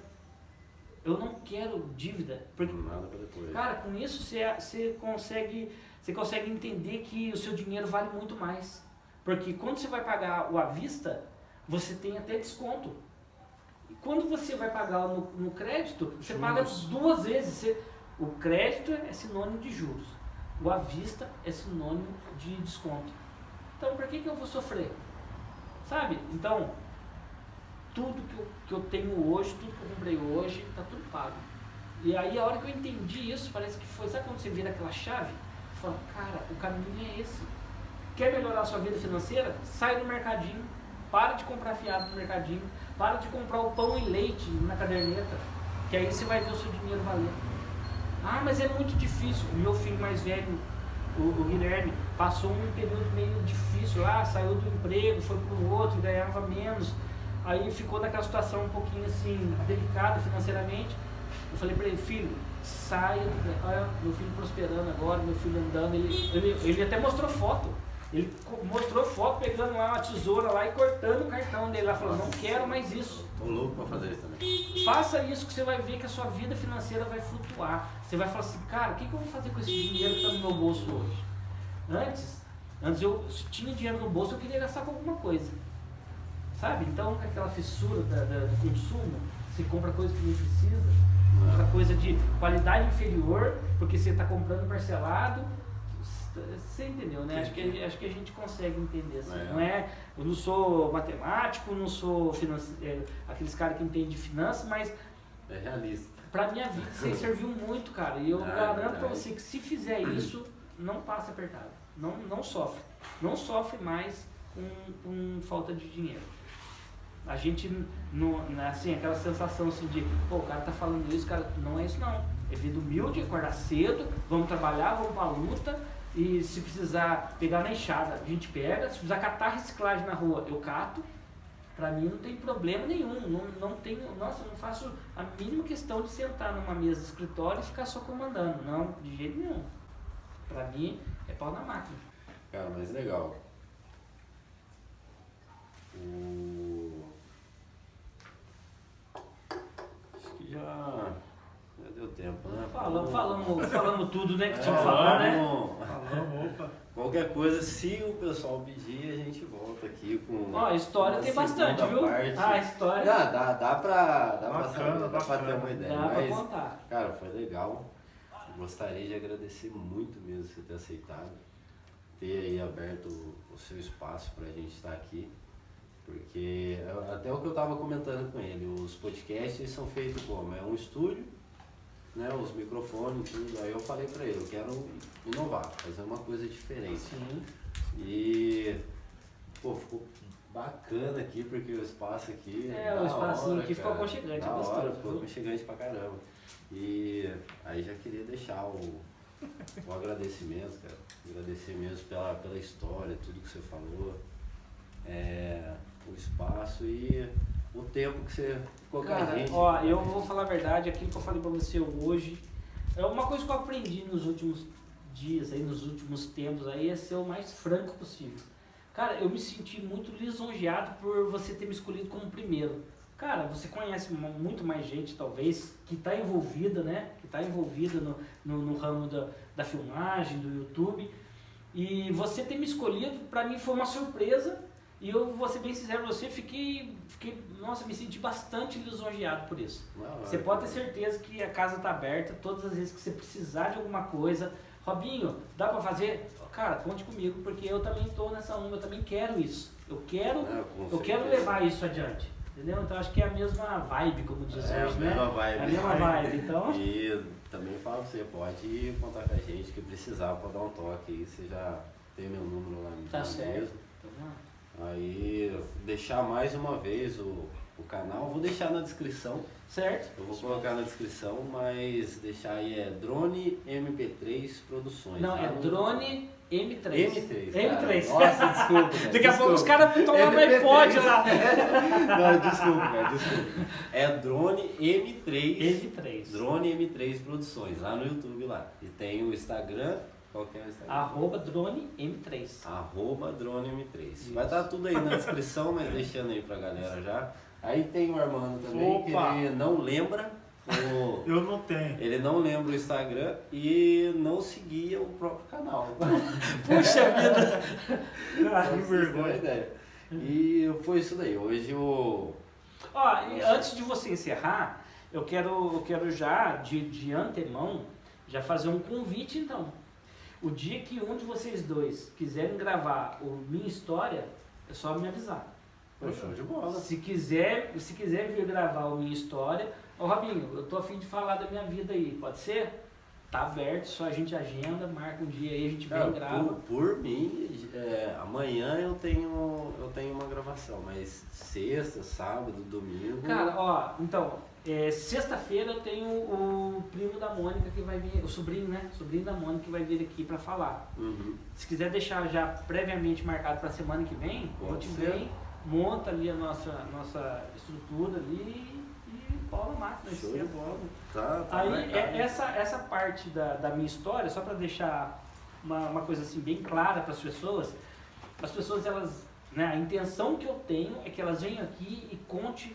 Eu não quero dívida. Porque, nada para depois. Cara, com isso você consegue entender que o seu dinheiro vale muito mais. Porque quando você vai pagar o à vista, você tem até desconto. E quando você vai pagar no crédito, você paga 2 vezes. O crédito é sinônimo de juros. O à vista é sinônimo de desconto. Então, por que eu vou sofrer? Sabe? Então, tudo que eu tenho hoje, tudo que eu comprei hoje, está tudo pago. E aí, a hora que eu entendi isso, parece que foi... Sabe quando você vira aquela chave? Você fala, cara, o caminho é esse. Quer melhorar a sua vida financeira? Sai do mercadinho. Para de comprar fiado no mercadinho. Para de comprar o pão e leite na caderneta. Que aí você vai ver o seu dinheiro valer. Mas é muito difícil. O meu filho mais velho, o Guilherme, passou um período meio difícil lá, saiu do emprego, foi para o outro, ganhava menos. Aí ficou naquela situação um pouquinho assim, delicada financeiramente. Eu falei pra ele, filho, saia, olha meu filho prosperando agora, meu filho andando, ele até mostrou foto. Ele mostrou foto pegando lá uma tesoura lá e cortando o cartão dele lá, falou, não quero mais isso. Tô louco pra fazer isso também. Faça isso que você vai ver que a sua vida financeira vai flutuar. Você vai falar assim, cara, o que eu vou fazer com esse dinheiro que está no meu bolso hoje? Antes eu tinha dinheiro no bolso, eu queria gastar com alguma coisa. Sabe? Então, aquela fissura do consumo, você compra coisa que não precisa, compra coisa de qualidade inferior, porque você está comprando parcelado. Você entendeu, né? Acho que a gente consegue entender assim. Eu não sou matemático, não sou aqueles caras que entendem de finanças, mas é realista. Pra minha vida isso aí serviu muito, cara. E eu garanto pra você que se fizer isso, não passa apertado. Não sofre. Não sofre mais com falta de dinheiro. A gente, assim, aquela sensação assim de, pô, o cara tá falando isso, cara, não é isso não. É vida humilde, acordar cedo, vamos trabalhar, vamos pra luta. E se precisar pegar na enxada, a gente pega. Se precisar catar reciclagem na rua, eu cato. Pra mim não tem problema nenhum. Não tenho, nossa, eu não faço a mínima questão de sentar numa mesa de escritório e ficar só comandando. Não, de jeito nenhum. Pra mim é pau na máquina. Cara, mas legal. Acho que já deu tempo, né? Falamos tudo, né? Que tinha que falar, né? Falamos, opa. Qualquer coisa, se o pessoal pedir, a gente volta aqui com. Ó, a história tem bastante, viu? Parte. Ah, a história. Dá pra ter uma ideia. Dá pra contar. Cara, foi legal. Gostaria de agradecer muito mesmo você ter aceitado, ter aí aberto o seu espaço pra gente estar aqui. Porque até o que eu tava comentando com ele, os podcasts são feitos como? É um estúdio, né, os microfones, tudo. Aí eu falei pra ele, eu quero inovar, fazer uma coisa diferente. Sim. E, pô, ficou bacana aqui, porque o espaço aqui... o espacinho aqui ficou aconchegante, gostoso. Ficou aconchegante pra caramba. E aí já queria deixar o agradecimento, cara. Agradecer mesmo pela história, tudo que você falou. O espaço e o tempo que você ficou com a gente. Ó, eu vou falar a verdade, aquilo que eu falei pra você hoje, é uma coisa que eu aprendi nos últimos dias, aí, nos últimos tempos, aí, é ser o mais franco possível. Cara, eu me senti muito lisonjeado por você ter me escolhido como primeiro. Cara, você conhece muito mais gente, talvez, que está envolvida, né? Que está envolvida no ramo da filmagem, do YouTube. E você ter me escolhido, pra mim, foi uma surpresa. E eu vou ser bem sincero com você, nossa, me senti bastante lisonjeado por isso. Você pode ter certeza que a casa está aberta, todas as vezes que você precisar de alguma coisa. Robinho, dá para fazer? Cara, conte comigo, porque eu também estou nessa onda, eu também quero isso. Eu quero levar isso adiante. Entendeu? Então acho que é a mesma vibe, como diz hoje, né? É a mesma vibe, então... E também falo pra você, pode contar com a gente, que precisar, pode dar um toque aí, você já tem meu número lá no Tá certo. Aí, deixar mais uma vez o canal, vou deixar na descrição. Certo. Eu vou colocar na descrição, mas deixar aí Drone MP3 Produções. Não, Drone M3. M3. Nossa, desculpa. Daqui a pouco os caras vão tomar um iPod lá. Não, desculpa. É Drone M3. Drone M3 Produções, lá no YouTube lá. E tem o Instagram. Qual que é o Instagram? @Drone M3. @Drone M3. Isso. Vai estar tudo aí na descrição, mas deixando aí pra galera já. Aí tem o Armando também, que ele não lembra. Eu não tenho. Ele não lembra o Instagram e não seguia o próprio canal. Puxa vida! Que vergonha. Ideia. E foi isso daí. Hoje o... E antes de você encerrar, eu quero já, de antemão, já fazer um convite então. O dia que um de vocês dois quiserem gravar o Minha História, é só me avisar. Show de bola. Se quiser vir gravar o Minha História, Robinho, eu tô a fim de falar da minha vida aí, pode ser? Tá aberto, só a gente agenda, marca um dia aí, a gente vem e grava. Por mim, amanhã eu tenho uma gravação, mas sexta, sábado, domingo... Cara, então, sexta-feira eu tenho o primo da Mônica que vai vir, o sobrinho, né? Sobrinho da Mônica que vai vir aqui pra falar. Uhum. Se quiser deixar já previamente marcado pra semana que vem, a gente vem monta ali a nossa estrutura ali e bola a máquina. Show de assim. bola. Tá Aí marcado. essa parte da minha história, só para deixar uma coisa assim bem clara para as pessoas, elas, né, a intenção que eu tenho é que elas venham aqui e conte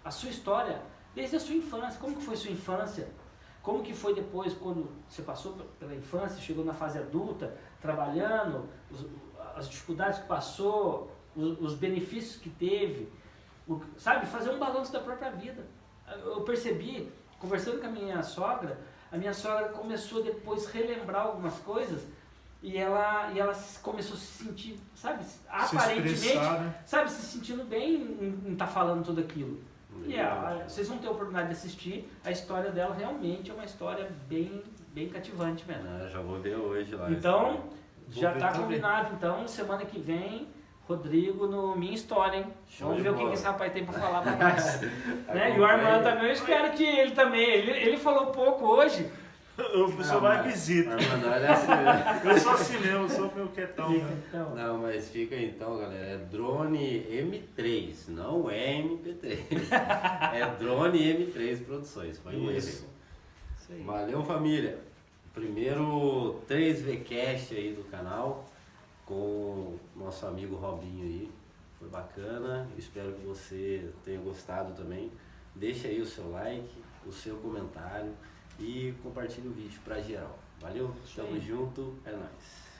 a sua história desde a sua infância. Como que foi sua infância? Como que foi depois, quando você passou pela infância, chegou na fase adulta, trabalhando, as dificuldades que passou, os benefícios que teve, sabe? Fazer um balanço da própria vida. Eu percebi, conversando com a minha sogra começou depois a relembrar algumas coisas e ela começou a se sentir, sabe? Aparentemente, expressar, né? sabe? Se sentindo bem em estar falando tudo aquilo. E vocês vão ter a oportunidade de assistir. A história dela realmente é uma história bem, bem cativante mesmo. Já vou ver hoje lá. Então, já ver está também. combinado. Então, semana que vem, Rodrigo no Minha História, hein? Show Vamos de ver o que bola. esse rapaz tem para falar para nós. Né? E o Armando também, eu espero que ele também. Ele falou pouco hoje. Eu só vai visita. Armando, olha assim. Eu sou assim mesmo, eu sou meio quietão, né? Então, Não, mas fica aí então, galera. É drone M3, não é MP3. É drone M3 Produções. Foi um Isso. erro. isso aí. Valeu, família. Primeiro 3Vcast aí do canal com o nosso amigo Robinho aí. Foi bacana. Espero que você tenha gostado também. Deixa aí o seu like, o seu comentário e compartilhe o vídeo pra geral. Valeu? Isso Tamo aí. junto. É nóis.